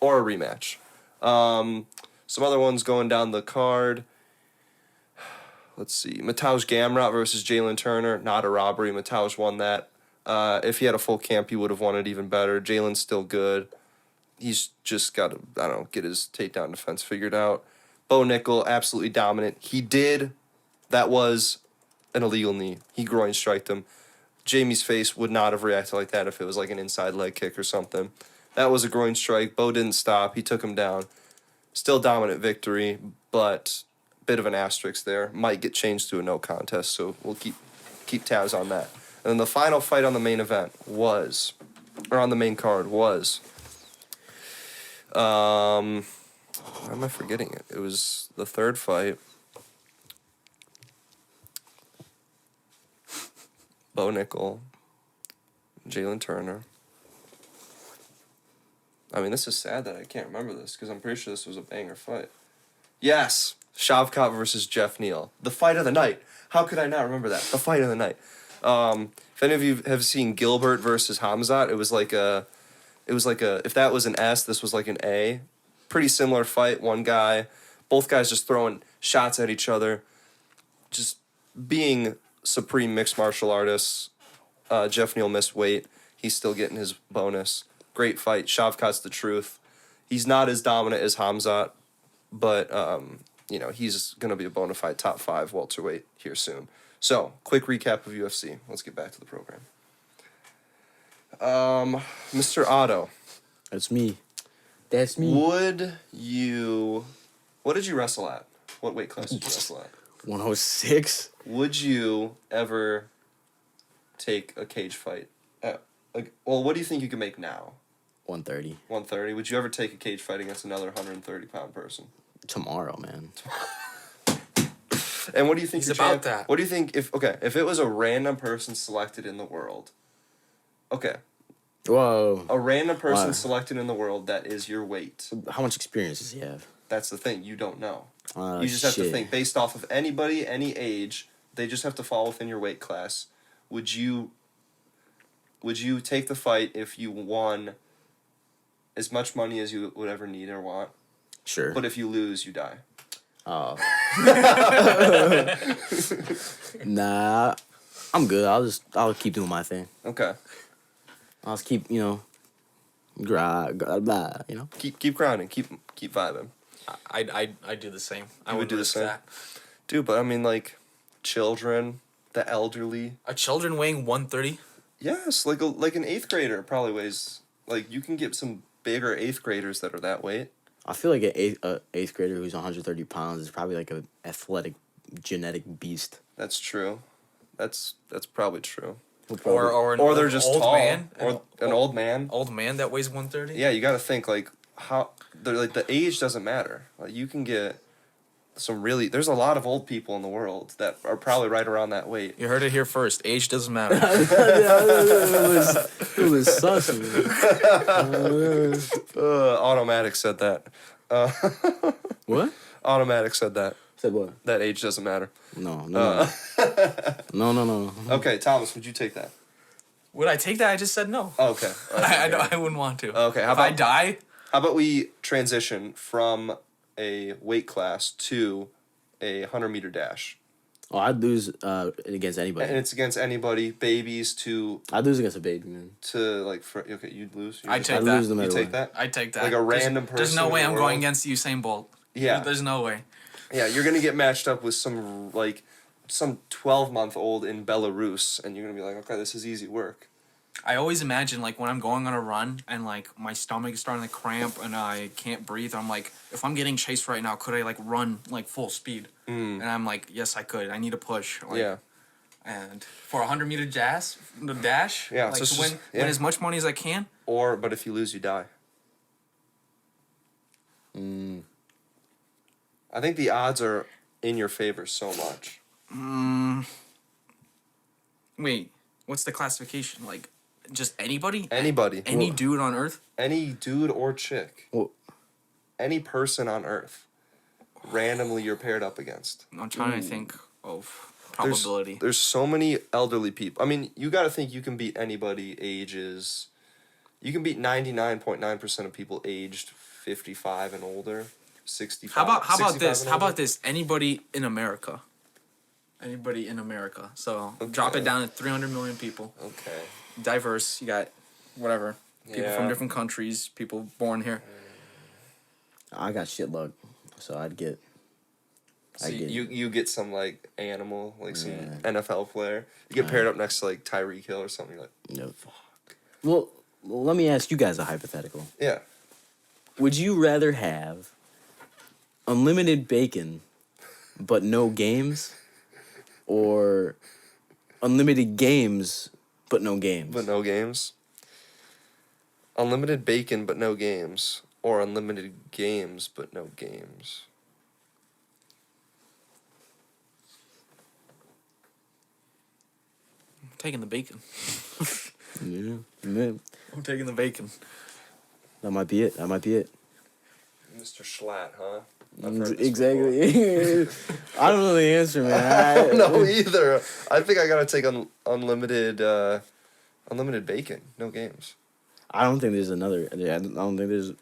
Or a rematch. Some other ones going down the card. Let's see. Mateusz Gamrot versus Jalen Turner. Not a robbery. Mateusz won that. If he had a full camp, he would have won it even better. Jalen's still good. He's just got to, get his takedown defense figured out. Bo Nickel, absolutely dominant. That was an illegal knee. He groin striked him. Jamie's face would not have reacted like that if it was like an inside leg kick or something. That was a groin strike. Bo didn't stop. He took him down. Still dominant victory, but bit of an asterisk there. Might get changed to a no contest, so we'll keep tabs on that. And then the final fight on the main event on the main card was, why am I forgetting it? It was the third fight. Bo Nickel, Jalen Turner. I mean, this is sad that I can't remember this because I'm pretty sure this was a banger fight. Yes, Shavkat versus Jeff Neal. The fight of the night. How could I not remember that? The fight of the night. If any of you have seen Gilbert versus Hamzat, it was like a, if that was an S, this was like an A. Pretty similar fight. Both guys just throwing shots at each other. Just being supreme mixed martial artists. Jeff Neal missed weight. He's still getting his bonus. Great fight. Shavkat's the truth. He's not as dominant as Hamzat, but, he's going to be a bona fide top 5 welterweight here soon. So, quick recap of UFC. Let's get back to the program. Mr. Otto. That's me. That's me. Would you What did you wrestle at? What weight class did you wrestle at? 106. Would you ever take a cage fight? What do you think you can make now? 130. 130. Would you ever take a cage fight against another 130-pound person? Tomorrow, man. And what do you think? He's about that. What do you think if it was a random person selected in the world? Okay. Whoa. A random person Wow. selected in the world that is your weight. How much experience does he have? That's the thing. You don't know. Oh, You just have to shit. think based off of anybody, any age. They just have to fall within your weight class. Would you take the fight if you won as much money as you would ever need or want? Sure. But if you lose, you die. Oh. Nah. I'm good. I'll keep doing my thing. Okay. I'll just keep, blah, Keep grinding. Keep vibing. I do the same. I would do the risk same? that. Dude, but I mean, like, children, the elderly. Are children weighing 130? Yes, like an 8th grader probably weighs. Like, you can get some bigger 8th graders that are that weight. I feel like an eighth grader who's 130 pounds is probably like an athletic, genetic beast. That's true. That's probably true. Or an Or they're old- just old tall. man? Or an old man. Old man that weighs 130? Yeah, you got to think like how they're like the age doesn't matter. Like you can get there's a lot of old people in the world that are probably right around that weight. You heard it here first. Age doesn't matter. It was sus. Automatic said that. What? Automatic said that. Said what? That age doesn't matter. No. No. Okay, Thomas, would you take that? Would I take that? I just said no. Oh, okay. I wouldn't want to. Okay, how If I about- die, How about we transition from a weight class to a 100-meter dash? Oh, I'd lose against And anybody. it's against anybody, babies to I'd lose against a baby, man. okay, you'd lose. I'd just- take I'd that. lose no You matter take what. that? I'd take that. Like a random There's no person way in I'm the going world? against Usain Bolt. Yeah. There's no way. Yeah, you're gonna get matched up with some 12-month-old in Belarus, and you're gonna be like, okay, this is easy work. I always imagine like when I'm going on a run and like my stomach is starting to cramp and I can't breathe. I'm like, if I'm getting chased right now, could I like run like full speed? And I'm like, yes, I could. I need a push. Like, Yeah. And for a 100-meter dash, Yeah, like so it's to just- win as much money as I can. But if you lose, you die. I think the odds are in your favor so much. Wait, what's the classification? Like, just anybody? Anybody. Any dude on Earth? Any dude or chick. Well, Any person on Earth. Randomly you're paired up against. I'm trying to think of There's- probability. There's so many elderly people. I mean, you got to think you can beat anybody ages. You can beat 99.9% of people aged 55 and older, 65. How about 65 this? and How older. about this? Anybody in America? Anybody in America. So drop it Okay. down to 300 million people. Okay. Diverse. You got whatever. People Yeah. from different countries. People born here. I got shit luck, so I'd get. So I get you get some like animal, like some Yeah. NFL player. You get paired up next to like Tyreek Hill or something. You're like, No. Well, let me ask you guys a hypothetical. yeah. Would you rather have unlimited bacon, but no games, or unlimited games, but no games? But no games. Unlimited bacon, but no games. Or unlimited games, but no games. I'm taking the bacon. Yeah, man. I'm taking the bacon. That might be it. Mr. Schlatt, huh? I've heard this Exactly. I don't know the answer, man. I don't know either. I think I gotta take unlimited bacon, no games. I don't think there's another. I don't think there's.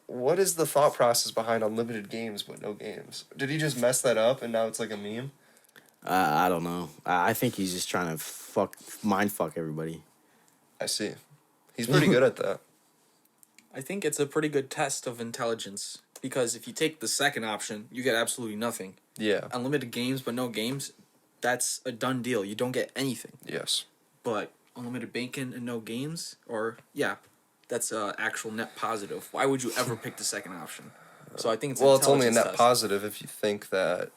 What is the thought process behind unlimited games but no games? Did he just mess that up and now it's like a meme? I don't know. I think he's just trying to mind fuck everybody. I see. He's pretty good at that. I think it's a pretty good test of intelligence because if you take the second option, you get absolutely nothing. Yeah. Unlimited games, but no games, that's a done deal. You don't get anything. Yes. But unlimited bacon and no games, or yeah, that's a actual net positive. Why would you ever pick the second option? So I think it's Well, it's only a intelligence net test. positive if you think that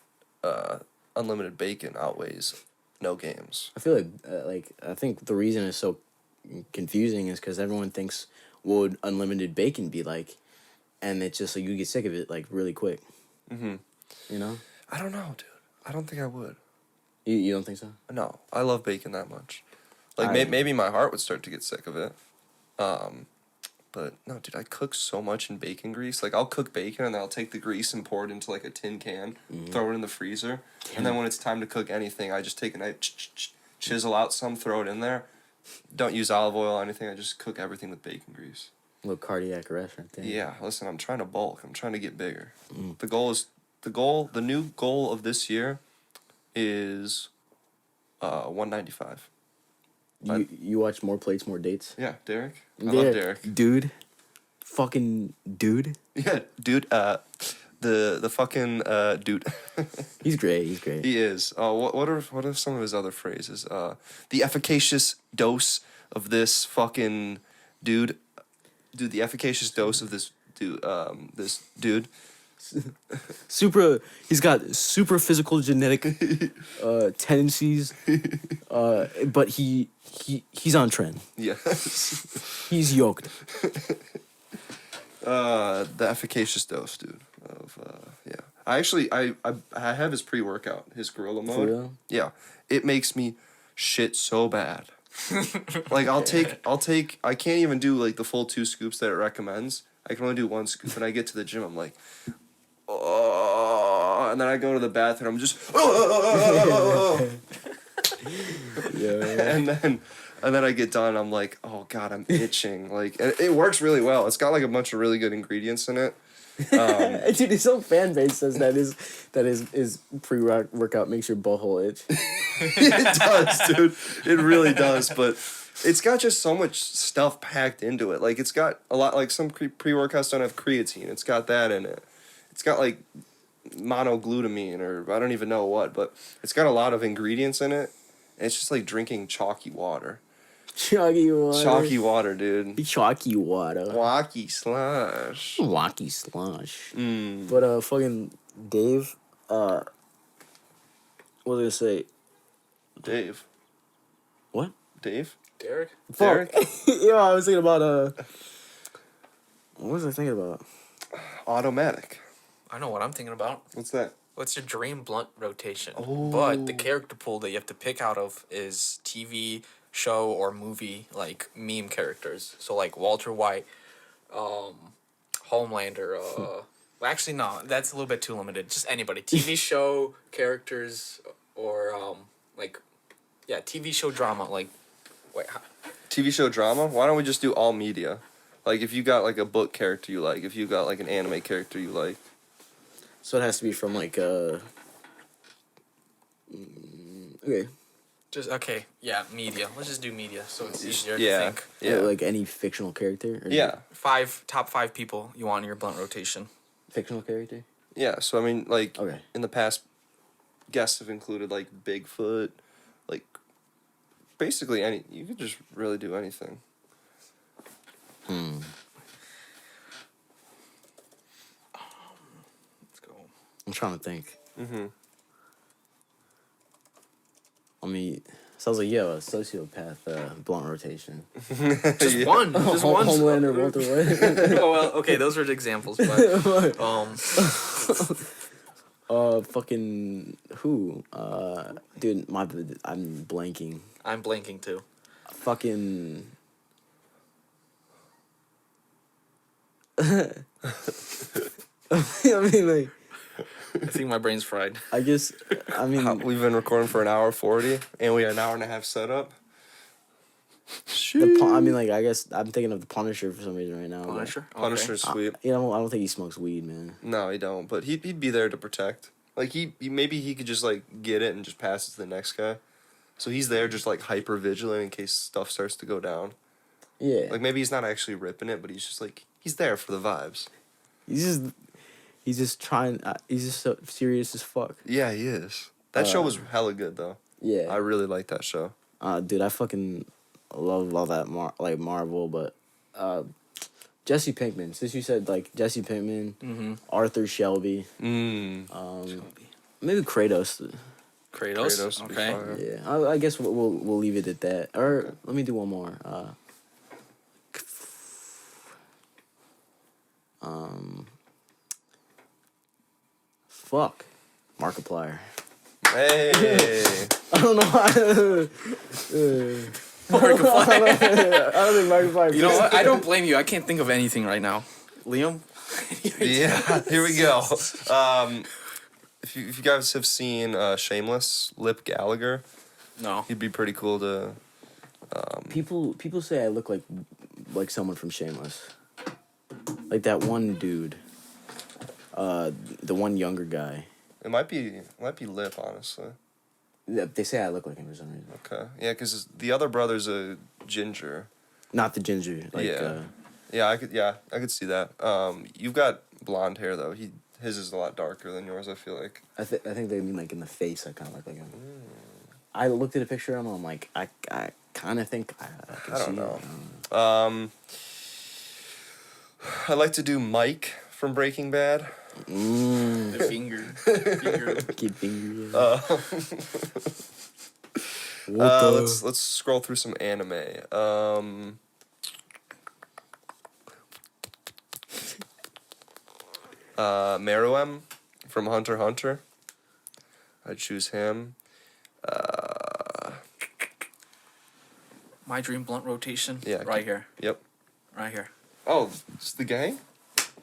unlimited bacon outweighs no games. I feel I think the reason it's so confusing is because everyone thinks what would unlimited bacon be like, and it's just like you get sick of it like really quick. Mm-hmm. You know? I don't know, dude. I don't think I would. You don't think so? No, I love bacon that much. Like I- maybe my heart would start to get sick of it. But no, dude, I cook so much in bacon grease. Like I'll cook bacon and then I'll take the grease and pour it into like a tin can, throw it in the freezer, and then when it's time to cook anything, I just take a knife, chisel out some, throw it in there. Don't use olive oil or anything. I just cook everything with bacon grease. A little cardiac arrest right there. Yeah, listen, I'm trying to bulk. I'm trying to get bigger. The new goal of this year is 195. You watch More Plates, More Dates? Yeah, Derek. I love Derek. Dude. Fucking dude. Yeah, dude. The fucking dude. He's great. He's great. He is. What are some of his other phrases? The efficacious dose of this fucking dude. Dude, the efficacious dose of this dude. This dude. He's got super physical genetic tendencies, but he's on trend. Yes. He's yoked. The efficacious dose, dude. Yeah. I have his pre-workout, his gorilla mode. For real? Yeah. It makes me shit so bad. Like I can't even do like the full 2 scoops that it recommends. I can only do 1 scoop, and I get to the gym, I'm like, oh, and then I go to the bathroom, I'm just, oh. Yeah. And then I get done, I'm like, oh god, I'm itching. Like it works really well. It's got like a bunch of really good ingredients in it. Dude, his whole fan base says that is pre-workout makes your butthole itch. It does, dude. It really does, but it's got just so much stuff packed into it. Like it's got a lot, like some pre-workouts don't have creatine. It's got that in it. It's got like monoglutamine or I don't even know what, but it's got a lot of ingredients in it. And it's just like drinking chalky water. Chalky water. Chalky water, dude. Chalky water. Wacky slush. Wacky slush. Mm. But fucking Dave, what was I gonna say? Dave. What? Dave? Derek? Derek? Yeah, I was thinking about what was I thinking about? Automatic. I know what I'm thinking about. What's that? What's your dream blunt rotation? Oh. But the character pool that you have to pick out of is TV, show, or movie, like meme characters. So like Walter White, Homelander, well, actually no, that's a little bit too limited. Just anybody. TV show characters or TV show drama, like TV show drama? Why don't we just do all media? Like if you got like a book character you like, if you got like an anime character you like. So it has to be from like okay. Media. Let's just do media so it's easier Yeah. to think. Yeah. Like any fictional character? Or Yeah. Top 5 people you want in your blunt rotation. Fictional character? Yeah. So I mean like Okay. in the past guests have included like Bigfoot, like basically you could just really do anything. Let's go. I'm trying to think. Mm-hmm. I mean, sounds like you have a sociopath blunt rotation. Just one. Just one. Homelander, Walter White. Oh, well, okay, those are examples, but Fucking who? Dude, I'm blanking. I'm blanking too. Fucking. I mean, like, I think my brain's fried. I guess, I mean, We've been recording for an hour 40 and we had an hour and a half set up. I mean, like, I guess I'm thinking of the Punisher for some reason right now. but- Punisher. Okay. Punisher's sweet. You know, I don't think he smokes weed, man. No, he don't. But he'd be there to protect. Like maybe he could just like get it and just pass it to the next guy. So he's there just like hyper vigilant in case stuff starts to go down. Yeah. Like maybe he's not actually ripping it, but he's just like he's there for the vibes. He's just trying. He's just so serious as fuck. Yeah, he is. That show was hella good though. Yeah. I really like that show. Dude, I fucking love all that Marvel, but Jesse Pinkman. Since you said like Jesse Pinkman, Arthur Shelby, maybe Kratos. Kratos. would be Okay. fire. Yeah, I guess we'll leave it at that. Or let me do one more. Fuck, Markiplier. Hey. I don't know why. Markiplier. I don't think Markiplier. You know what? I don't blame you. I can't think of anything right now. Liam? Yeah, here we go. If you guys have seen Shameless, Lip Gallagher, No. he'd be pretty cool to. People say I look like someone from Shameless. Like that one dude. The one younger guy. It might be Lip, honestly. Yeah, they say I look like him for some reason. Okay, yeah, because the other brother's a ginger. Not the ginger. Like, Yeah. I could see that. You've got blonde hair though. His is a lot darker than yours. I feel like. I think they mean like in the face. I kind of look like him. I looked at a picture of him. I'm like, I kind of think I can I see don't know. him. I like to do Mike from Breaking Bad. The finger. Keep fingers. Let's scroll through some anime. Meruem from Hunter x Hunter. I'd choose him. My dream blunt rotation. Yeah, Right here. Yep. Right here. Oh, it's the gang?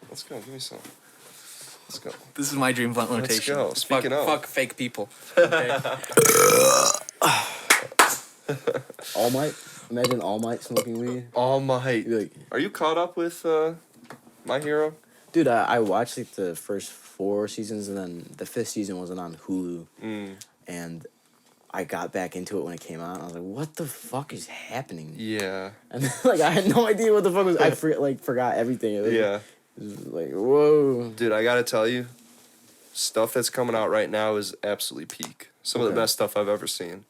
Let's go. Give me some. Let's go. This is my dream blunt Let's rotation. go. Speaking of. Fuck fake people. Okay. All Might. Imagine All Might smoking weed. All Might. Like, Are you caught up with My Hero? dude, I watched like the first 4 seasons, and then the 5th season wasn't on Hulu, and I got back into it when it came out. And I was like, "What the fuck is happening?" Yeah. And then, like I had no idea what the fuck was. I forgot everything. It was, Yeah. it was like, whoa. Dude, I gotta tell you, stuff that's coming out right now is absolutely peak. Some of the Okay. best stuff I've ever seen.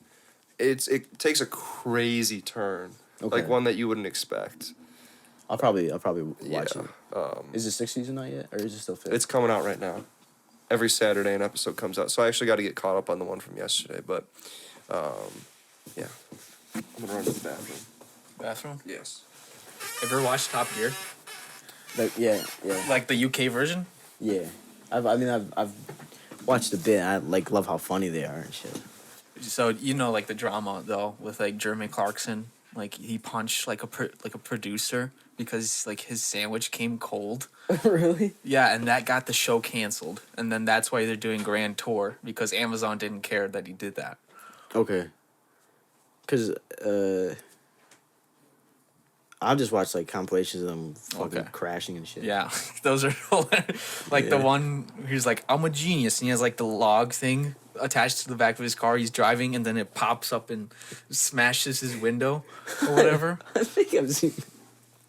It takes a crazy turn, Okay. like one that you wouldn't expect. I'll probably watch Yeah. it. Is the 6th season out yet, or is it still 5th? It's coming out right now. Every Saturday an episode comes out. So I actually got to get caught up on the one from yesterday. But, yeah. I'm gonna run to the bathroom. Bathroom? Yes. Have you ever watched Top Gear? like yeah. Like the UK version? Yeah, I've watched a bit. I like love how funny they are and shit. So you know, like the drama though with like Jeremy Clarkson, like he punched like a producer because like his sandwich came cold. Really? Yeah, and that got the show canceled, and then that's why they're doing Grand Tour because Amazon didn't care that he did that. Okay. Cause I'll just watch like compilations of them fucking Okay. crashing and shit. Yeah, those are like the Yeah. one he's like, I'm a genius, and he has like the log thing attached to the back of his car. He's driving, and then it pops up and smashes his window or whatever. I think I've seen.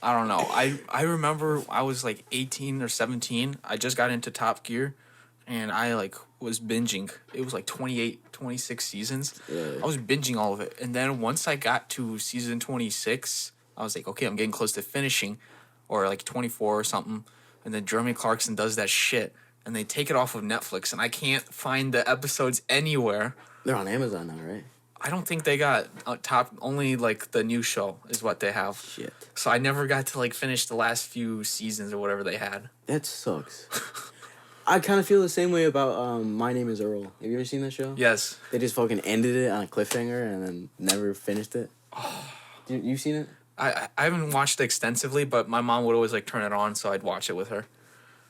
I don't know. I remember I was like 18 or 17. I just got into Top Gear, and I like was binging. It was like 28, 26 seasons. Yeah. I was binging all of it, and then once I got to season 26, I was like, okay, I'm getting close to finishing, or like 24 or something. And then Jeremy Clarkson does that shit, and they take it off of Netflix, and I can't find the episodes anywhere. They're on Amazon now, right? I don't think they got only like the new show is what they have. Shit. So I never got to like finish the last few seasons or whatever they had. That sucks. I kind of feel the same way about My Name Is Earl. Have you ever seen that show? Yes. They just fucking ended it on a cliffhanger and then never finished it. You seen it? I haven't watched it extensively, but my mom would always like turn it on, so I'd watch it with her.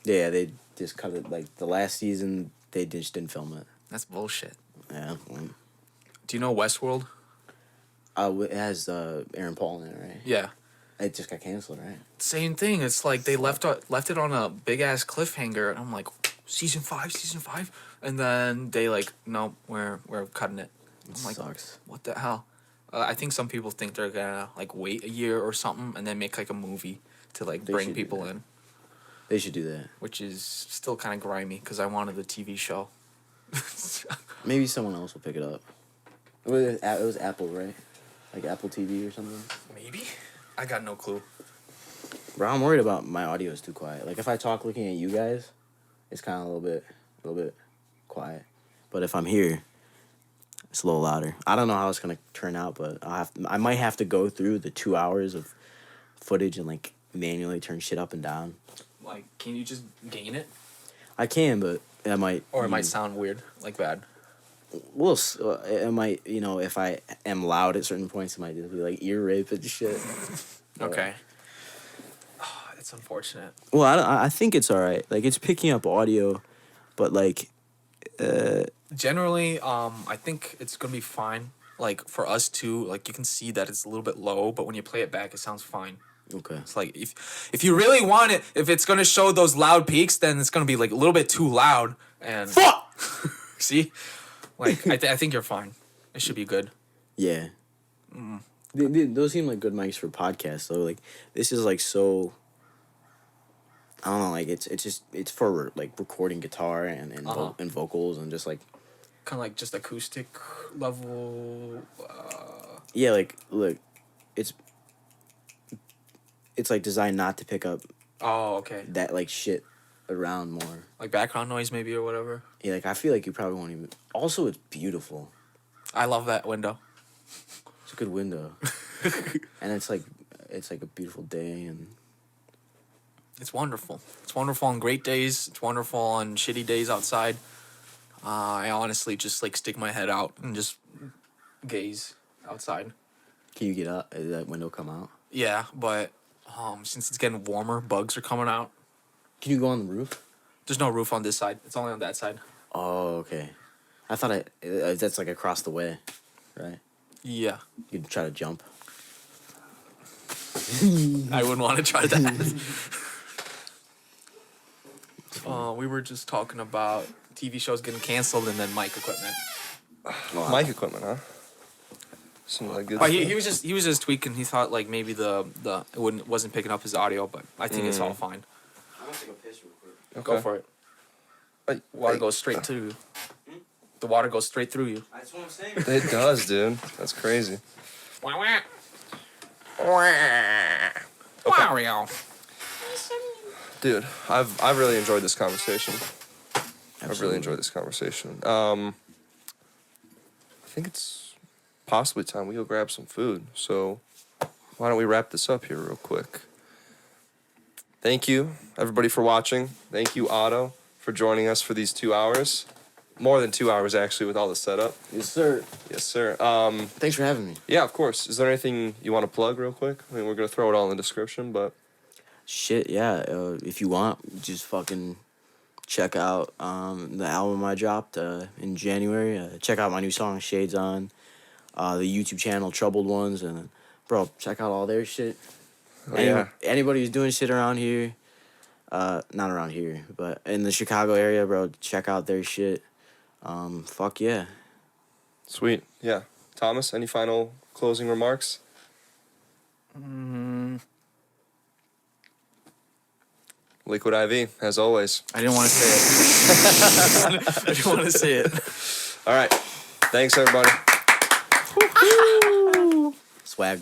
Yeah, they just cut it. Like the last season, they just didn't film it. That's bullshit. Yeah. Do you know Westworld? It has Aaron Paul in it, right? Yeah. It just got canceled, right? Same thing. It's like they left it on a big ass cliffhanger, and I'm like, season 5, and then they like, no, we're cutting it. I'm like, Sucks. what the hell? I think some people think they're gonna like wait a year or something and then make like a movie to like They bring should do people that. in, They should do that. which is still kind of grimy because I wanted the TV show. Maybe someone else will pick it up. It was Apple, right? Like Apple TV or something. Maybe. I got no clue. Bro, I'm worried about my audio is too quiet. Like if I talk looking at you guys, it's kind of a little bit quiet. But if I'm here, it's a little louder. I don't know how it's gonna turn out, but I might have to go through the 2 hours of footage and like manually turn shit up and down. Like, can you just gain it? I can, but it might. Or it might sound weird, like bad. Well, it might. You know, if I am loud at certain points, it might just be like ear rape and shit. Okay. Oh, it's unfortunate. Well, I think it's all right. Like it's picking up audio, but like. Generally, I think it's gonna be fine. Like for us too, like you can see that it's a little bit low, but when you play it back, it sounds fine. Okay. It's like if you really want it, if it's gonna show those loud peaks, then it's gonna be like a little bit too loud. And Fuck. See, like I think you're fine. It should be good. Yeah. Those seem like good mics for podcasts though. Like this is like so. I don't know. Like it's for like recording guitar and and vocals and just like. Kind of like just acoustic level. Yeah, like look, it's like designed not to pick up. Oh, okay. That like shit around more. Like background noise maybe or whatever. Yeah, like I feel like you probably won't even. Also, it's beautiful. I love that window. It's a good window, and it's like a beautiful day and. It's wonderful. It's wonderful on great days. It's wonderful on shitty days outside. I honestly just like stick my head out and just gaze outside. Can you get out? Did that window come out? Yeah, but since it's getting warmer, bugs are coming out. Can you go on the roof? There's no roof on this side. It's only on that side. Oh, okay. I thought that's like across the way, right? Yeah. You'd try to jump. I wouldn't want to try that. We were just talking about TV shows getting canceled and then mic equipment. Mic equipment, huh? Some of that good Oh, stuff. he was just tweaking. He thought like maybe it wasn't picking up his audio, but I think it's all fine. I'm gonna take a piss real quick. Okay. Go for it. Water goes straight through you. The water goes straight through you. That's what I'm saying. It does, dude. That's crazy. Wario. Dude, I've really enjoyed this conversation. Absolutely. I've really enjoyed this conversation. I think it's possibly time we go grab some food. So why don't we wrap this up here real quick? Thank you, everybody, for watching. Thank you, Otto, for joining us for these 2 hours. More than 2 hours, actually, with all the setup. Yes, sir. Yes, sir. Thanks for having me. Yeah, of course. Is there anything you want to plug real quick? I mean, we're going to throw it all in the description, but... Shit, yeah. If you want, just fucking check out the album I dropped in January. Check out my new song, Shades On. The YouTube channel, Troubled Ones. And, bro, check out all their shit. Oh, yeah. Anybody who's doing shit around here, not around here, but in the Chicago area, bro, check out their shit. Fuck yeah. Sweet. Yeah. Thomas, any final closing remarks? Liquid IV, as always. I didn't want to say it. I didn't want to say it. All right. Thanks, everybody. Swag.